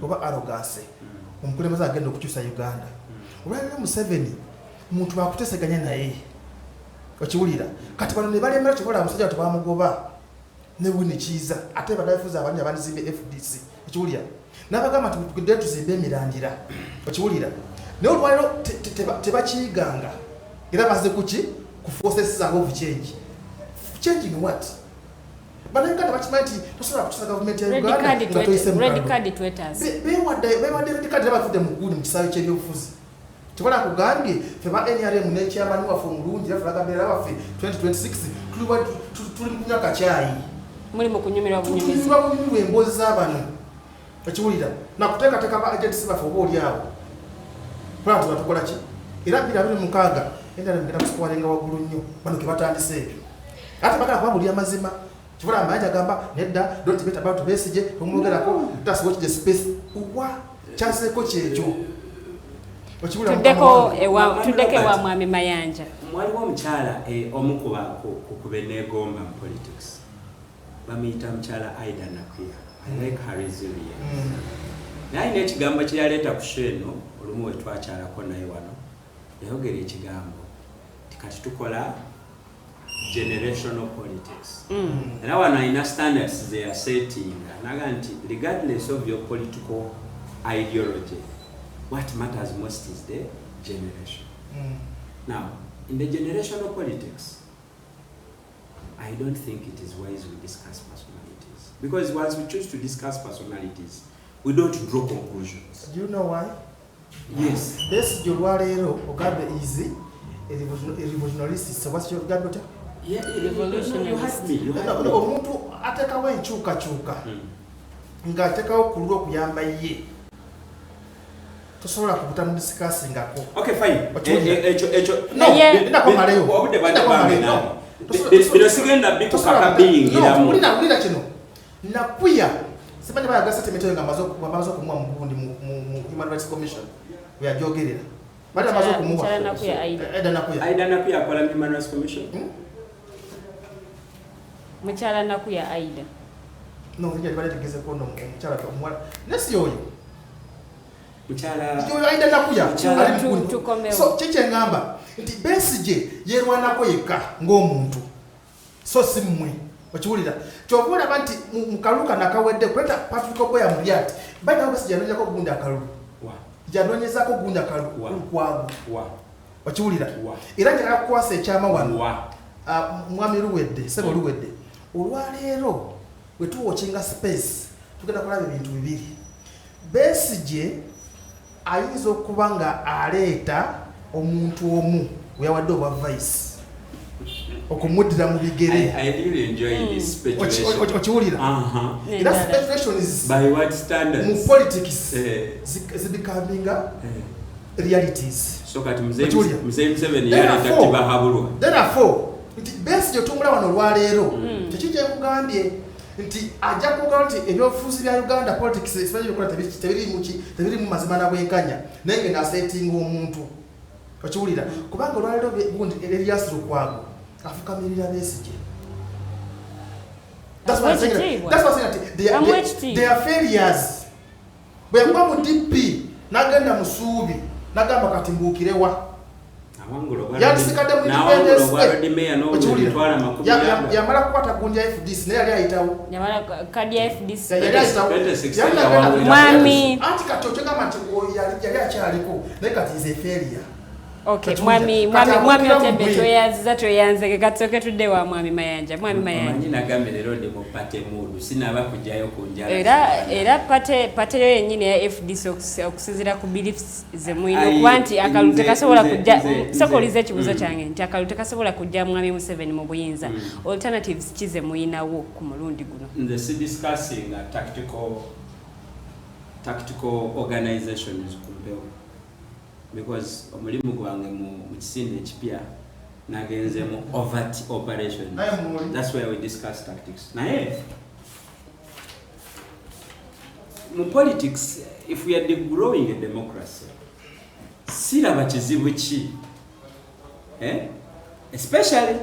oba arrogance. Omukulembeze agenda okukyusa Uganda. Olwaliro Museveni muntu bakuteseganya naye. Okiwulira kati bano ne balemera kikola omusajja tebamugoba ne wini kiza ate badafuza abanye abandizimbe FDC okiwulira n'abagamba tugende tuzimbe emirandira okiwulira ne olwaliro tebakiyiganga era baze kuki ku forces of change changing what banakanda bakimanyi nti tosobola kutusa government ya Uganda red card tweeters bewadde red card abafudde mu ggulu mu kisaawe ky'ebyobufuzi tubala kugambye feba NRM ne chairman wa Fumulungi yafulaga mbera waffe 2026 tuli mu myaka chai muri mu kunyumirwa bunyumizi tuliwa bunyumirwa embozi z'abano ekiwulira na kuteekateeka ba agents bafe oba oli awo plant batukola ki era 2026 NRM ngenda kusukwalenga waggulu nnyo bano ke batandise ebyo ate bagala kubabulya amazima kibula amayanja agamba nedda don't bet about Besigye tomwogerako that's what the space uwa kyaseko kyekyo tuddeko ewa Mwami Mayanja. Mwaliwo omukyala omukuba ku benegomba mu politics bamuyita mukyala Aida Nakuya. I like her resilience. Naye n'ekigambo kye yaleeta ku sheno olumu we twakyalako naye wano yayogera ekigambo tikati tukola generational politics. Era wano alina standards they are setting naga nti regardless of your political ideology what matters most is the generation. Now, in the generational politics, I don't think it is wise we discuss personalities. Because once we choose to discuss personalities, we don't draw conclusions. Do you know why? Yes. This Jolwarero Ogabe easy, a revolutionalist. So what's your Gabota? Yeah, revolutionary. You had me. You had me. Omuntu atekawo enkyuka ng'atekawo kulwa okuyamba ye. Tosobola kubutamu discussingako. Okay, fine. Bino sigenda bikukaka biyingiramu. Ulina kino. Nakuya. Simanyi bayaga settlement nga amaze okumwa mu Burundi mu Human Rights Commission. Yajogerera. Bali amaze okumuwa. Aida Nakuya akola mu Human Rights Commission. Mukyala Nakuya Aida. No, njye bali tegeze ko no mukyala omwala. Nesi yoyo. Mukyala yoyo Aida Nakuya. Tukomewo. So chiche ngamba nti Besigye yerwanako yekka ng'omuntu. So si mmwe. Okiwulira. Kyokubona banti mukaluka nakawedde kweta Patrick Oboya Mulyati. Bana Besigye yanonyako gunda akalu. Janonyezako gunda akalu kwago. Okiwulira. Era njagala kukwasa ekyama wano. Mwami Luwedde, Sebo Luwedde. Olwaleero bwe tuwochinga space tugenda kulaba ebintu bibiri. Besigye ayinza okuba nga aleeta omuntu omu weyawadde obwa vice okumuddira mu bigere. I really enjoy this speculation. Okiwulira? Era speculation is by what standards? Mu politics becoming realities. So kati mzee Museveni yaleta tibahabulwa. Therefore, nti Besigye otumbula wano olwaleero tekijja kugambye nti ajja kugamba nti ebyobufuzi bya Uganda politics especially kola tebiri mu mazima na bwenkanya naye ngenda setting omuntu. Okiwulira? Kubanga olwaleero gundi Elias Lukwago afukamirira Besigye. That's why I'm saying they are failures. Bwe ngwa mu DP nagenda musuubi nagamba kati mbuukirewa. Yamala kukwata gundi ya FDC naye yali ayitawo. Yamala kadi ya FDC. Mwami. Anti kati ochegamba nti yali akyaliko naye kati is a failure. Okay, mwami Otebe toyanze katsoke tudde wa mwami Mayanja. Mwami Mayanja. Manyi nagambe lero ndi mu pate mudu sinaba kujayo kunjala. Era pate yo yennyini ya FDC okusinzira ku beliefs ze mwino kwanti akalute kasobola kujja sokolize ekibuzo kyange nti akalute kasobola kujja mwami Museveni mu buyinza. Alternatives kize mwinawo ku mulundi guno. Nze discussing a tactical organizations kumpewo. Because omulimu gwange mu kisinde ekipya nagenze mu overt operations. That's where we discuss tactics. Naye mu politics, if we are growing a democracy, siraba kizibu ki, especially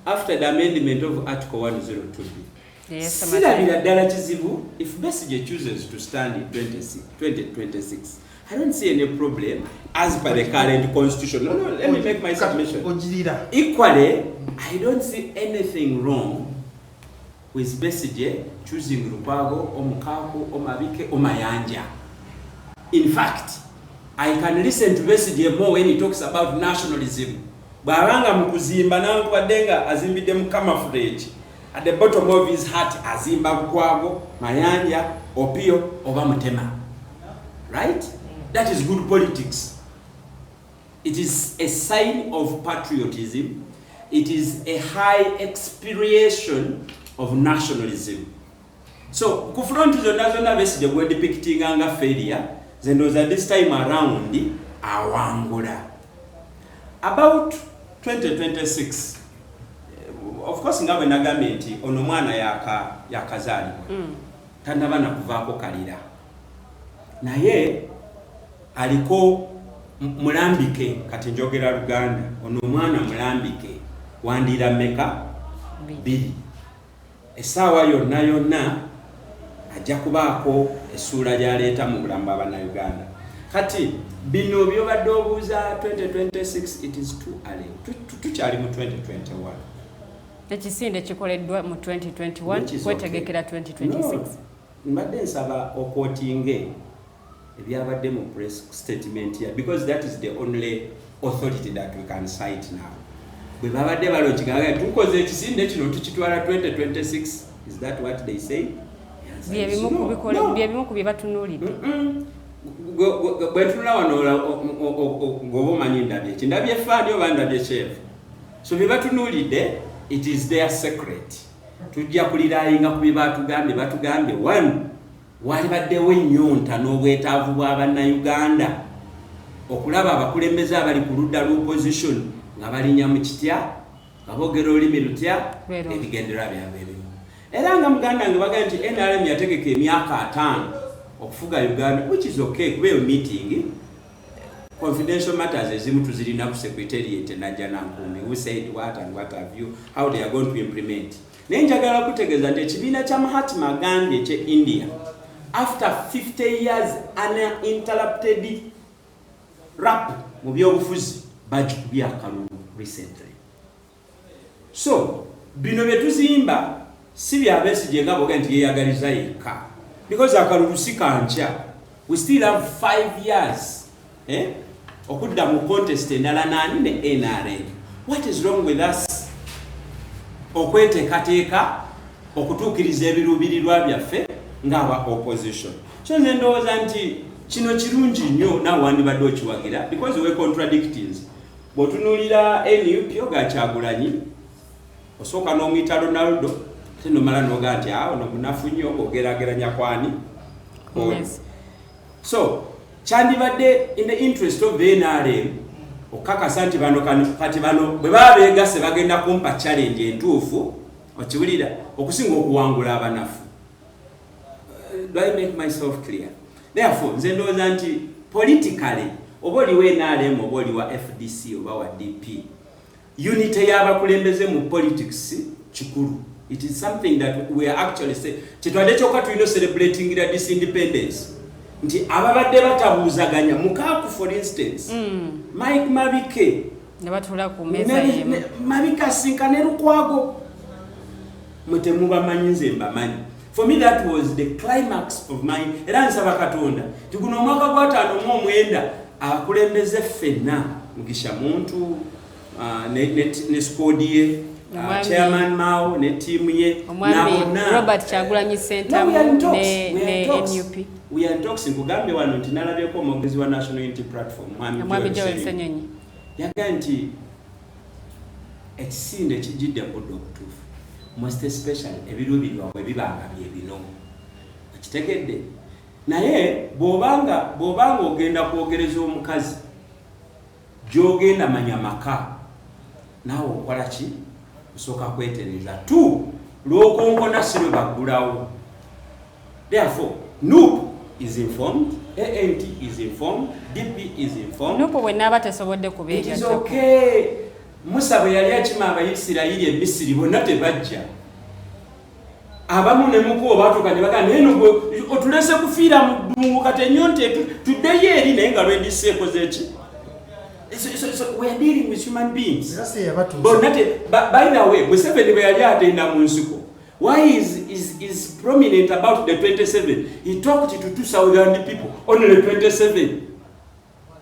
after the amendment of Article 102B. Sirabira ddala kizibu if Besigye chooses to stand in 2026. I don't see any problem as per the current constitution. No, let me make my submission. Equally, I don't see anything wrong with Besigye choosing Lukwago, Omukago, Omabike, Omayanja. In fact, I can listen to Besigye more when he talks about nationalism. Baranga mukuzimba nangu badenga azimbide mu camouflage. At the bottom of his heart, azimba Lukwago, Mayanja, Opio, Oba Mutema. Right? That is good politics. It is a sign of patriotism. It is a high expiration of nationalism. So, kufronti zona Besigye gwe depicting anga failure, zendoza this time around awangula. About 2026, of course ngabe nagambe nti ono mwana yakazali. Tandabana kuvaako kalira. Naye aliko mulambike kati njogera Luganda ono mwana mulambike wandira meka bili esawa yonna ajja kubaako essula gyaleeta mu bulamba abana Uganda kati bino byobadde obuuza 2026 it is too early tukyali mu 2021 ekisinde kikoleddwa mu 2021 kwetegekera 2026 mbadde nsaba okwotinge ebyabadde mu press statement here because that is the only authority that we can cite now. Bwe babadde balonkigaga tukoze ekisinde kino tukitwala 2026 is that what they say? Bye bimu ku bye batunuulidde. Bwe tunula wano ngoba omanyi ndabye effaani oba ndabye chef. So bye batunuulidde it is their secret. Tujja kuliraayinga ku bye batugambye one walibaddewo ennyonta n'obwetaavu bw'Abannayuganda okulaba abakulembeze abali ku ludda l'opposition nga balinnya mu kitya nga boogera olulimi lutya ebigendererwa byabwe ebimu. Era nga muganda nge bagaa nti NRM yategeka emyaka 5 okufuga Uganda, which is okay kuba eyo meeting confidential matters ezimu tuzirina ku secretariat najja nankumbi who said what and what have you, how they are going to implement. naye njagala kutegeeza nti ekibiina kya Mahatma Gandhi ekye India after 50 years uninterrupted rap mu byobufuzi bagikubye akalulu recently. So bino bye tuzimba si bya Besigye nga boga nti yeyagaliza yekka, because akalulu si kankya. We still have 5 years okudda mu contest endala nani ne NRM. What is wrong with us okweteekateeka okutuukiriza ebiruubirirwa byaffe ng'aba opposition? So nze ndowooza nti kino kirungi nnyo naawe wandibadde okiwagira, because we contradictings. Bw'otunuulira NUP ga Kyagulanyi osooka n'omuyita Ronaldo ate nomala n'oga nti ono munafu nnyo ogerageranya kwani. Yes. So kyandibadde in the interest of the NRM okakasa nti kati bano bwe baba beegase bagenda kumpa challenge entuufu okiwulira okusinga okuwangula abanafu. Do I make myself clear? Therefore nze ndowooza nti politically oba oliwo NRM oba oliwa FDC oba wa DP, unity y'abakulembeze mu politics kikulu. It is something that we are actually saying. Kitwadde kyokka tulina celebrating this independence. Nti ababadde batabuuzaganya mukaaku for instance Mike Mabike ne batula ku meza yemu Mabike asinkane Lukwago mutemubamanyi nze mbamanyi. For me that was the climax of my era nsaba Katonda ti guno omwaka gwa 5 akulembeze ffenna Mugisha Muntu ne squad ye Chairman Mao ne team ye na Robert Kyagulanyi Center ne NUP. We are talking kugambe wano nti nalabyeko omwogezi wa National Unity Platform Mwami Joel Ssenyonyi yaga nti ekisinde kijidde budde okutuufu, most especially ebiruubirirwa bwe bibanga bye bino ekitegedde. Naye bw'obanga ogenda kwogereza omukazi gy'ogenda manya maka naawe okola ki osooka kwetereza tu lw'okonkona si lwe baggulawo. Therefore NUP is informed, ANT is informed, DP is informed. NUP bwe naaba tesobodde kubeegattako. It is okay. Musa bwe yali akima Abayisirayiri e Misiri bonna tebajja. Abamu ne mukubo baatuuka ne bagamba naye nno otulese kufiira mu ddungu kati ennyonta tuddeyo eri naye nga lwendisi ekoze eki. So we are dealing with human beings. By the way, Museveni bwe yali atenda mu nsiko, why is prominent about the 27? He talked to 2,000 people on the 27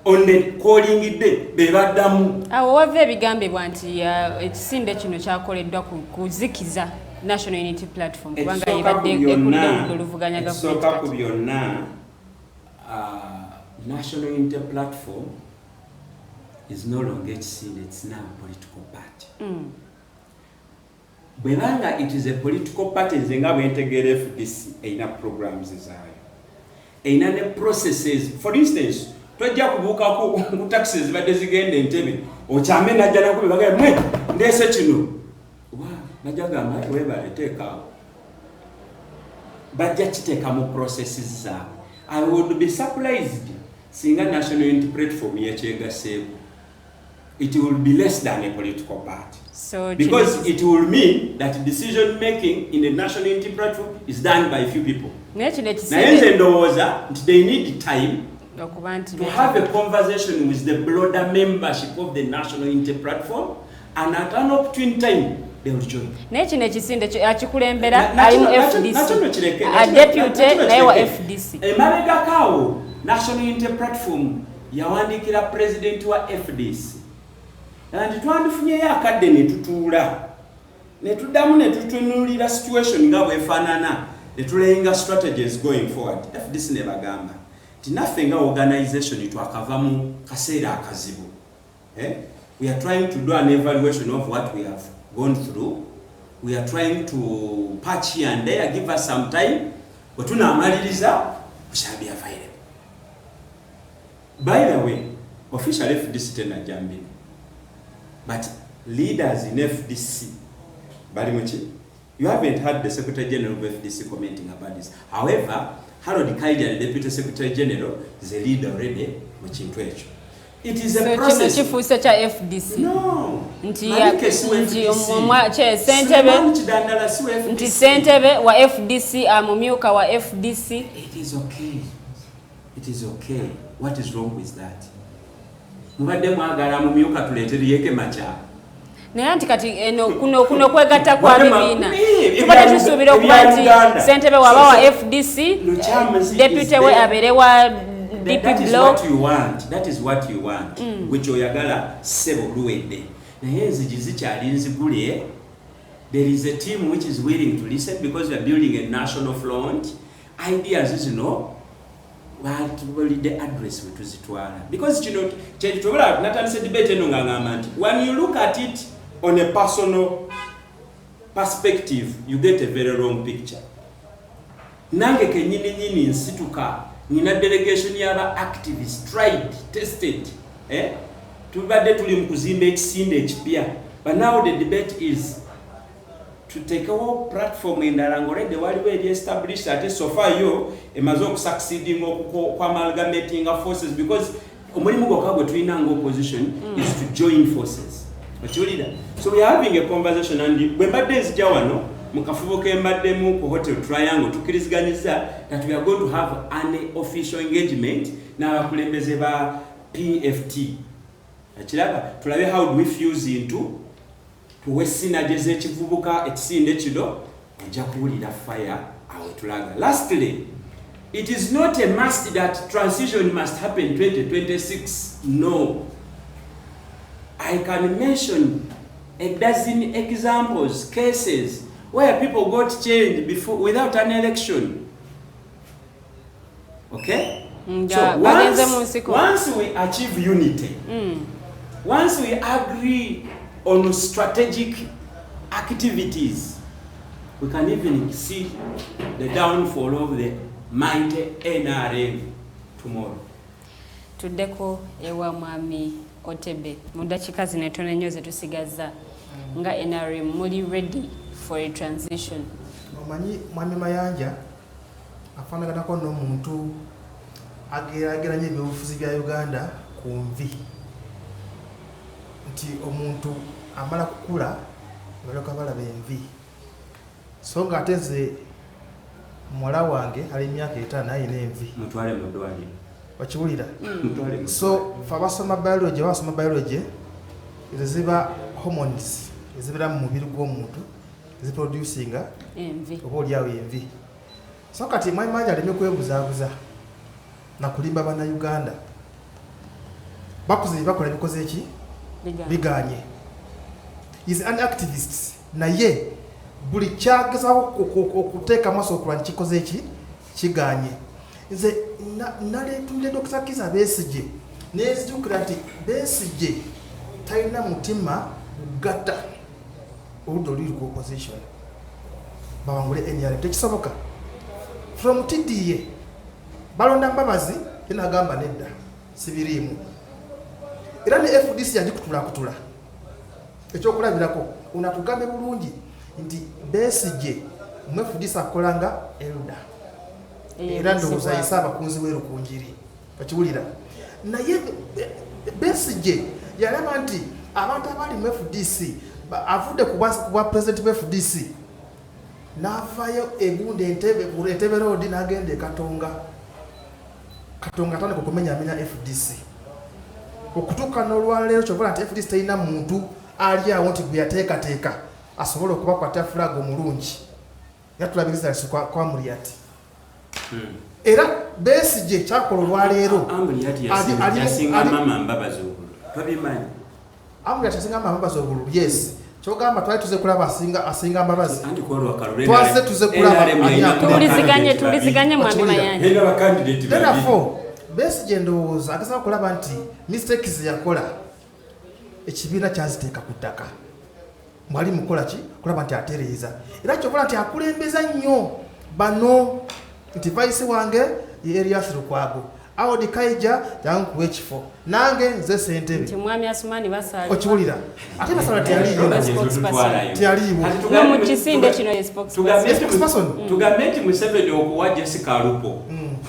on the calling day. Bebaddamu. Wava ebigambibwa nti ekisinde kino kyakoleddwa kuzikiza National Unity Platform kubanga ebadde ekulira oluvuganya gavumenti. Esooka ku byonna National Unity Platform is no longer ekisinde, it's now a political party. Bwebanga it is a political party nze nga bwentegeera FDC eyina programs zaayo, eyina ne processes. For instance, tojja kubuukako ku taxes zibadde zigenda Entebbe okyame najja nakubi bagamba mwe ndeese kino najja gamba webale teekaawo, bajja kiteeka mu processes zaabwe. I would be surprised singa National Unity Platform yekyegaseeko. It will be less than a political party. So because it will mean that decision making in the National Unity Platform is done by a few people. Now, they need time to have a conversation with the broader membership of the National Unity Platform, and at an opportune time, they will join. Naye ekisinde akikulembera ali mu FDC. A deputy naye wa FDC. Emabegakaawo National Unity Platform yawandiikira president wa FDC. Nti twandifunyeyo akadde ne tutuula ne tuddamu ne tutunuulira situation nga bwefaanana ne tulayinga strategies going forward. FDC ne bagamba nti naffe nga organization twakava mu kaseera akazibu. We are trying to do an evaluation of what we have gone through. We are trying to patch here and there, give us some time. Bwe tunaamaliriza we shall be available. By the way, official FDC tenajambira. But leaders in FDC, you haven't heard the Secretary General of FDC commenting about this. However, Harold Kaija, the Deputy Secretary General, is a leader already, It is a process. Kifuuse kya FDC. No. Nti Sentebe wa FDC amumyuka wa FDC. It is okay. It is okay. What is wrong with that? Mubadde mwagala mumyuka tuletere yeke macha. Naye nti kati eno kuno kwegatta kwa bibiina tubadde tusuubira okuba nti Ssentebe waba wa FDC deputy we abeere wa DP block. That is what you want. Which oyagala sebo luwedde. Naye enzigi zikyali nzigule. There is a team which is willing to listen because we are building a national front. Ideas is the address we tuzitwala. Because natandise debate eno ngangamba nti when you look at it on a personal perspective, you get a very wrong picture. Nange kenyini nsituka nina delegation yaba activists tried, tested, tubadde tuli mu kuzimba ekisinde ekipya. But now the debate is to take a platform endala ng'olwedde waliwo eri established ate so far yo emaze okusucceeding amalgamating forces because omulimu gwokka gwe tulina nga opposition is to join forces. Okiwulira? So we are having a conversation and bwe mbadde nzija wano mu kafubo ke mbaddemu ku Hotel Triangle tukkiriziganyiza that we are going to have an official engagement n'abakulembeze ba PFT. Ekiraba tulabe how do we fuse into tuwesinageze ekivubuka ekisinde kino ejja kuwulira fire awo tulaga. Lastly, it is not a must that transition must happen 2026. No. I can mention a dozen examples, cases where people got changed before without an election. Okay? So once we achieve unity, once we agree on strategic activities, we can even see the downfall of the mighty NRM tomorrow. Tuddeko ewa mwami Otebe mudakiika zino etono ennyo ze tusigaza nga NRM muli ready for a transition. Omanyi mwami Mayanja afaanaganako n'omuntu ageraageranya ebyobufuzi bya Uganda ku nvi nti omuntu amala kukula baleka balaba envi so nga ate nze muwala wange ali emyaka 5 ayina envi mutwale mu ddwaliro wakiwulira so fe abasoma biology ezo ziba hormones ezibira mu mubiri gw'omuntu ziproducinga envi oba oliawo envi so kati mwami Mayanja aleme kwebuzaabuza nakulimba bannayuganda bakuze bakola bikoze eki biganye is an activist naye buli kyagezaako okuteeka maaso okulwa nkikoze eki kiganye. Nze naleetulire Dr. Kizza Besigye nezijukira nti Besigye talina mutima gugatta oludda oluli ku opposition bawangule NRM tekisoboka. From TDA balonda Mbabazi yenagamba nedda sibiriimu era ne FDC yagikutula ekyokulabirako unatugambe bulungi nti Besigye mu FDC akolanga elda era ndowooza yisa abakunzi w'erukunjiri bakiwulira naye Besigye yalaba nti abantu abali mu FDC avudde ku bwa president mu FDC n'avaayo egundi Entebbe road n'agenda e Katonga atandika okumenyamenya FDC okutuuka n'olwaleero kyovula nti FDC talina muntu ali awo nti gwe yateekateeka asobole okubakwata flag omulungi yatulabiriza kwa Muriati era Besigye kyakola olwaleero yasinga mama Mbabazi obululu twabimanyi Amuriati yasinga mama Mbabazi obululu yes kyogamba twali tuze kulaba asinga Mbabazi twase tuze kulaba tuliziganye mwami Mayanja therefore Besigye ndowooza agezaako okulaba nti mistakes yakola ekibiina kyaziteeka ku ttaka mwali mukola ki kulaba nti atereeza era kyokola nti akulembeza nnyo bano nti vice wange ye Erias Lukwago Awodi Kaija jankuwa ekifo nange nze Ssentebe nti mwami Asumani Basaali okiwulira ate Basaali teyaliiwo mu kisinde kino spokesperson tugambe nti Museveni okuwa Jessica Alupo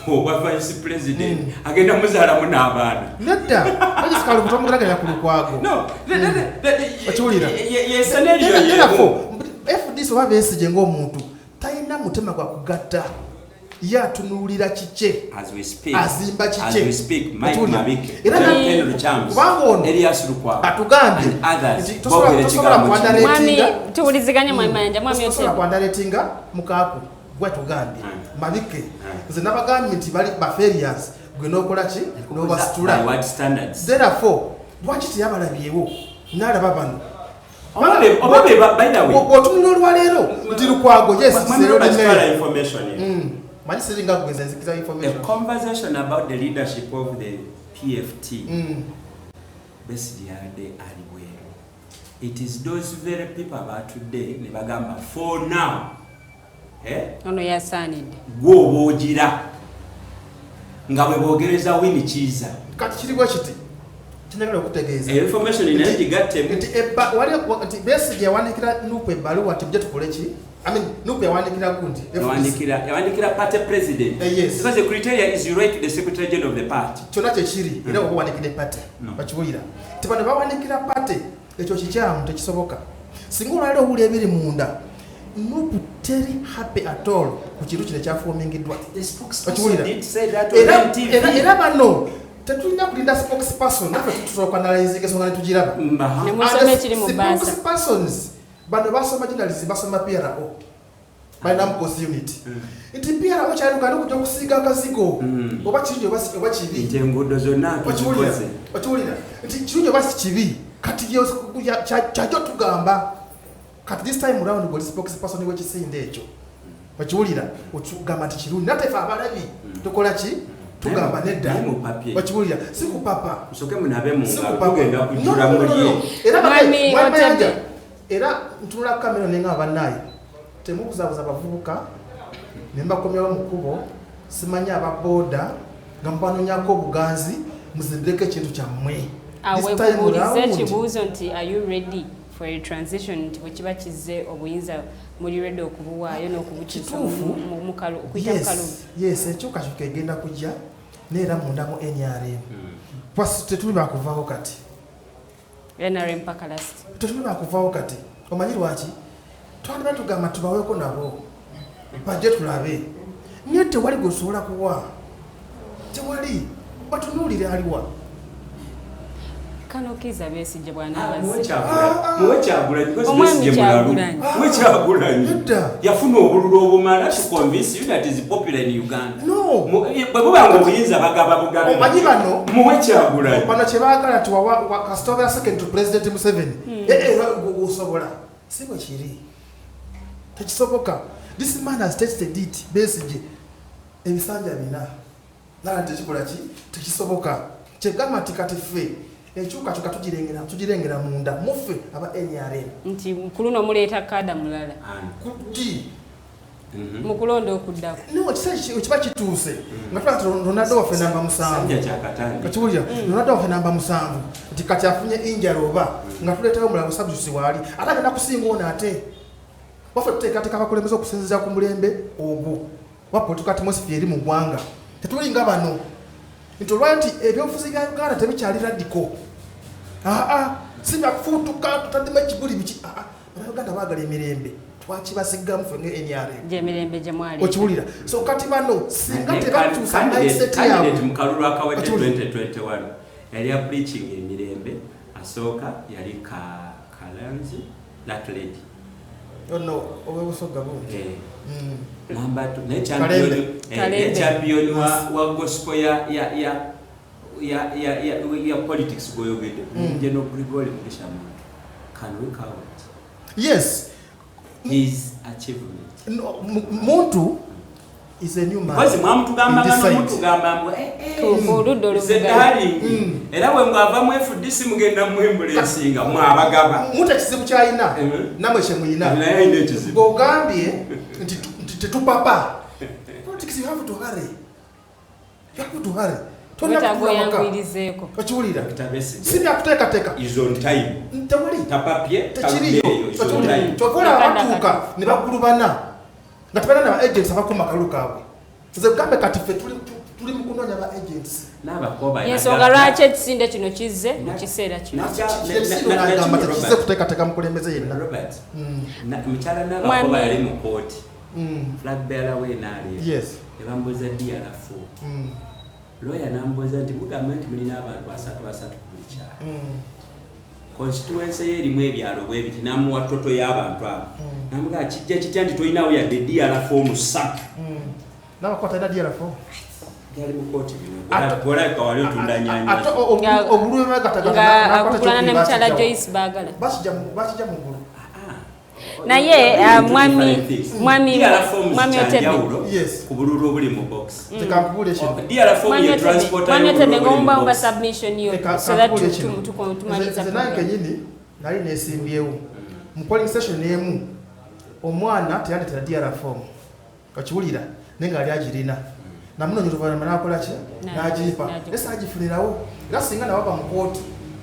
oba vice president agenda muzaalamu n'abaana nedda agisikala kutomugiraganya ku lukwago okiwulira FDC oba Besigye ng'omuntu talina mutima gwa kugatta ye atunuulira kike azimba kike kubanga ono atugambye tosobola kwandaletinga mukaaku gwatugambye mabike nze nabagambye nti bali baferias gwe n'okola ki n'obasitula therefore lwaki teyabalabyewo n'alaba bano otunula olwaleero nti lukwago manyi siringa kugeza nzikiza information. A conversation about the leadership of the PFT. Besigye aliwero. It is those very people about today ne bagamba for now. Ono yasanide. Gwo bogira. Nga bwe bogereza Winnie Kiza. Kati kiribwa kiti. Kinagala okutegeeza. Information inaji gatte. Nti Besigye yawanikira Nupe ebbaluwa ati bye tukole ki? I mean, Nupe yawanikira gundi. Yawanikira party president. Yes. Because the criteria is you write the secretary general of the party. Kyonna kyekiri era okuwanikira party. Bakiwulira. Tibano bawanikira party ekyo kikyamu tekisoboka. Singa olwaliro owuli ebiri munda. Nupe teri happy at all ku kintu kino kyafuumingiddwa. Era bano tetulina kulinda spokesperson naffe tusobola analyze ensonga ne tugiraba. Spokespersons bano basoma journalism basoma PRO balina mukozi unit nti PRO kyaluka n'okujja okusiiga akazigo oba kirungi oba kibi nti enguudo zonna tuzikoze okiwulira nti kirungi oba si kibi kati kyajjo tugamba kati this time round gwe spokesperson w'ekisinde ekyo okiwulira otugamba nti kirungi nate ffe abalabi tukola ki tugamba nedda okiwulira si ku papa musoke munabe mu ngalo tugenda kujjula mulye era ntunula kamera nenga abanayi temukuzabuza abavubuka ne mbakomyawo mu kkubo simanyi ababoda nga mbanonyako obuganzi muzimbireko ekintu kyammwe wekubuuliza ekibuuzo nti are you ready for a transition nti bwe kiba kizze obuyinza muli ready okubuwaayo n'okubukiza okuyita mu kalubu yes enkyukakyuka egenda kujja neera mundamu NRM tetuli bakuvaawo kati NRM paka last. Tetuli bakuvaawo kati. Omanyi lwaki? Twandibadde tugamba tubaweeko nabo. Bajje tulabe. Naye tewali gosobola kuwa. Tewali. Batunuulire aliwa. Kano Kiza Besigye bw'anaabaze. Muwe Kyagulanyi because Besigye mulalu. Muwe Kyagulanyi. Yafuna obululu obumala to convince you that is popular in Uganda. No. Bwe bubanga obuyinza bagaba bugabe. Omanyi bano. Muwe Kyagulanyi. Bano kye baagala tuwa kasitooba second to President Museveni. Osobola. Si bwe kiri. Tekisoboka. This man has tested it. Besigye. Ebisanja bina. Nala tekikola ki? Tekisoboka. Kyegamba nti kati ffe. Enkyukakyuka tugirengera munda muffe aba NRM nti mukuluno muleeta kada mulala kuddi mukulonda okuddako no kiba kituuse nga tulaba Ronaldo waffe namba 7 kakiwulira Ronaldo waffe namba 7 nti kati afunye injala oba nga tuleetayo omulala musabjusi waali ate agenda kusinga ono ate waffe tuteekateeka abakulembeze okusinziza ku mulembe ogwo wa politika atmosphere eri mu ggwanga tetulinga bano nti olwa nti ebyobufuzi bya Uganda tebikyali radiko si byakufuutuka tutaddemu ekibuli biki Abaganda baagala emirembe twakibasigamu ffe ng'NRM gyemirembe gye mwali okiwulira so kati bano singa tebatuusa mindset yaabwe mu kalulu akawedde 2021 yali preaching emirembe asooka yali Kalanzi that lady ono owebusoga bungi Number 2 champion wa gospel ya politics goyogede General Grigori Mugishamuntu. Can we count? Yes. His achievement. No, Muntu is a new man. Because mwamu tugamba era bwe mwava mu FDC mugenda mu embulensinga mwabagaba Muntu ekizibu kyalina namwe kye muyina bw'ogambye nti tetupapa politics you have to hurry Wetagweyangwirizeeko okiwulira si byakuteekateeka is on time tewali tapapye tekiriyo kyokola abatuuka ne bagulubana nga tebalina aba agents abakoma kalulu kaabwe nze kugambe kati ffe tuli tuli mu kunoonya ba agents yensonga lwaki ekisinde kino kizze mu kiseera kino kize kuteekateeka mukulembeze yenna mukyala n'abakoba yali mu kooti flag bearer we n'aleero ebambuuza DRF lawyer n'ambuuza nti mugamba nti mulina abantu 3 ku buli kyalo constituency ye erimu ebyalo bwe biti n'amuwa toto y'abantu abo namugaa kijja kitya nti tolinawo yadde DRF 3 n'abakwata ina DRF yali mu kooti bino bwolabika wali otunda nyanya obululu akukulana ne mukyala Joyce Baagala bakijja mu bulu naye mwami Otebe ku bululu obuli mu box mwami Otebe ng'omubawumba submission yo so that tumaliza kenyini nali nesimbyewo mu polling station emu omwana teyandetera DRF kakiwulira naye nga ali agirina namunonya oluvannyuma n'akola ki n'agiipa ese agifunirawo era singa nawaba mu kooti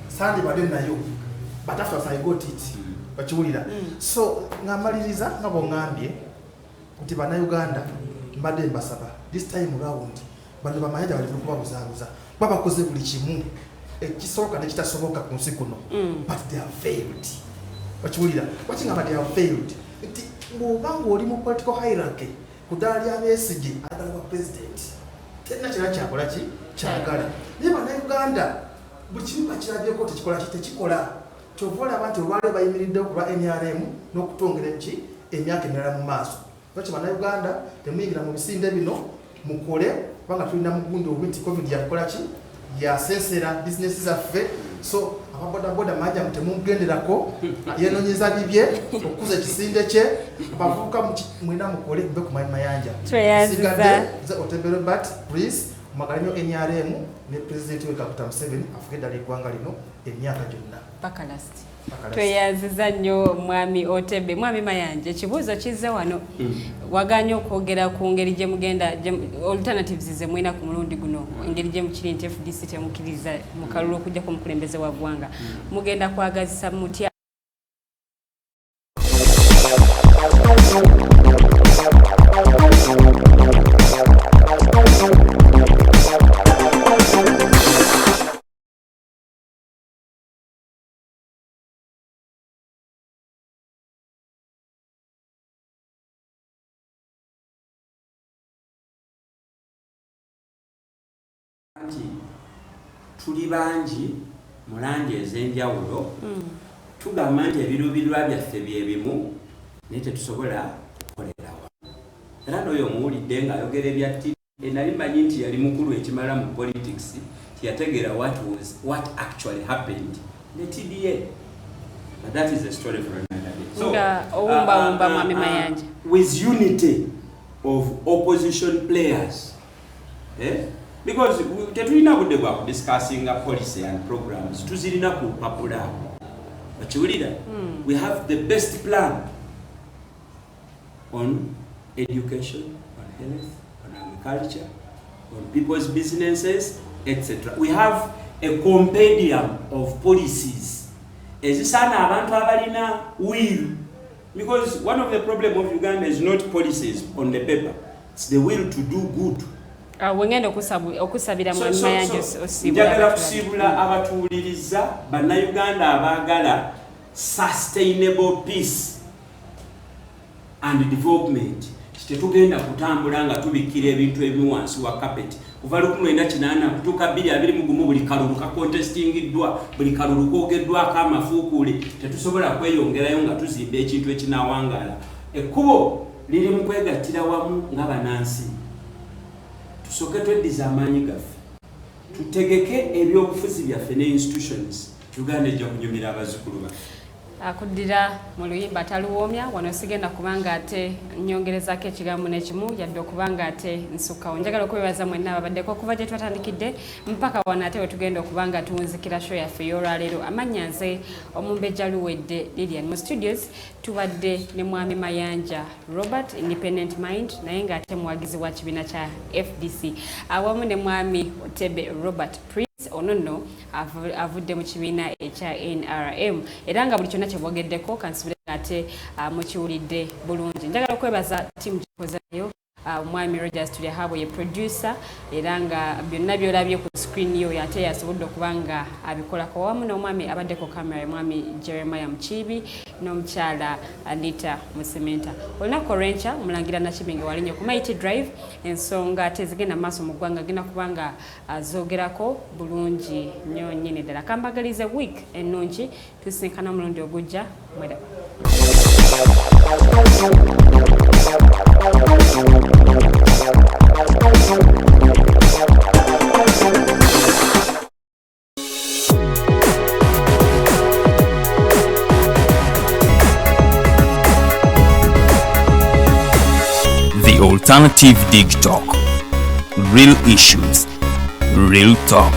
sandi badde nayo but after I got it bakiwulira so ngamaliriza nga bw'oŋŋambye nti bannayuganda mbadde mbasaba this time round bano bamayanja bali kubabuzaabuza babakoze buli kimu ekisoboka nekitasoboka ku nsi kuno but they have failed bakiwulira bakingamba they have failed nti bw'obanga oli mu political hierarchy ku ddaala ly'abeesige ayagala bwa president terina kirala kyakola ki kyagala naye bannayuganda buli kimu bakirabyeko tekikola ki tekikola kyova olaba nti olwaleero bayimiriddewo ku lwa NRM n'okutwongera ki emyaka emirala mu maaso lwaki bannayuganda temuyingira mu bisinde bino mukole kubanga tulina mugundi obubi nti covid yakola ki yasensera bizinesi zaffe so ababodaboda majja mutemumugenderako yenonyeza bibye okukuza ekisinde kye bavuka mwina mukole mbe ku mayanja sigadde ze Otebe Robert please magalinyo NRM ne president we Kaguta Museveni afuke ddala eggwanga lino emyaka gyonna paka last tweyanziza nnyo mwami Otebe. Mwami Mayanja, ekibuuzo kizze wano waganya okwogera ku ngeri gye mugenda alternatives ze mwina ku mulundi guno engeri gye mukiri nti FDC temukkiriza mu kalulu okujja ku mukulembeze wa ggwanga mugenda kwagazisa mutya tuli bangi mu langi ez'enjawulo tugamba nti ebiruubirirwa byaffe bye bimu naye tetusobola kukolera wamu era n'oyo omuwulidde ng'ayogera ebya nali mmanyi nti yali mukulu ekimala mu politics tiyategeera what actually happened ne TDA but that is a story for another day. So with unity of opposition players because tetulina budde bwa discussing policy and programs tuzirina ku papula bakiwulira we have the best plan on education, on health, on agriculture, on people's businesses, etc. We have a compendium of policies ezisaana abantu abalina will, because one of the problem of Uganda is not policies on the paper, it's the will to do good. wengenda okusabira Mwami Mayanja njagala kusiibula abatuwuliriza bannayuganda abaagala sustainable peace and development. Tetugenda kutambula nga tubikira ebintu ebimu wansi wa carpet kuva 1980 kutuuka 2021 buli kalulu kakontestingiddwa buli kalulu koogeddwako amafuukuule tetusobola kweyongerayo nga tuzimba ekintu ekinawangaala. Ekkubo liri mu kwegattira wamu nga bannansi tusooke tweddiza amaanyi gaffe tutegeke ebyobufuzi byaffe ne institutions Uganda ejja kunyumira abazzukulu baffe. Akuddira mu luyimba taluwoomya wano sigenda kubanga ate nyongerezako ekigambo n'ekimu yadde okubanga ate nsukkawo. Njagala okwebaza mwenna ababaddeko okuva gye twatandikidde mpaka wano ate we tugenda okubanga tuwunzikira show yaffe y'olwaleero. Amannya nze Omumbejja Luwedde Lilian. Mu studios tubadde ne Mwami Mayanja Robert Independent Mind naye ng'ate muwagizi wa kibiina kya FDC awamu ne Mwami Otebe Robert ono nno avudde mu kibiina ekya NRM era nga buli kyonna kyebwogeddeko kansubire ate mukiwulidde bulungi. Njagala okwebaza ttiimu gikozayo Mwami Rogers Tulyahabwe ye producer era nga byonna byolabye ku screen yo yate yasobodde okubanga abikolako wamu n'omwami abadde ku camera mwami Jeremiah Mukibi n'omukyala Anita Musementa. Olunaku olw'enkya Mulangira Nakibinge walinnya ku Mighty Drive ensonga tezigenda maaso mu ggwanga genda kubanga zoogerako bulungi nnyo nnyini ddala. Kambagalize week ennungi tusinkana omulundi ogujja mwera. The Alternative Dig Talk. Real issues, real talk.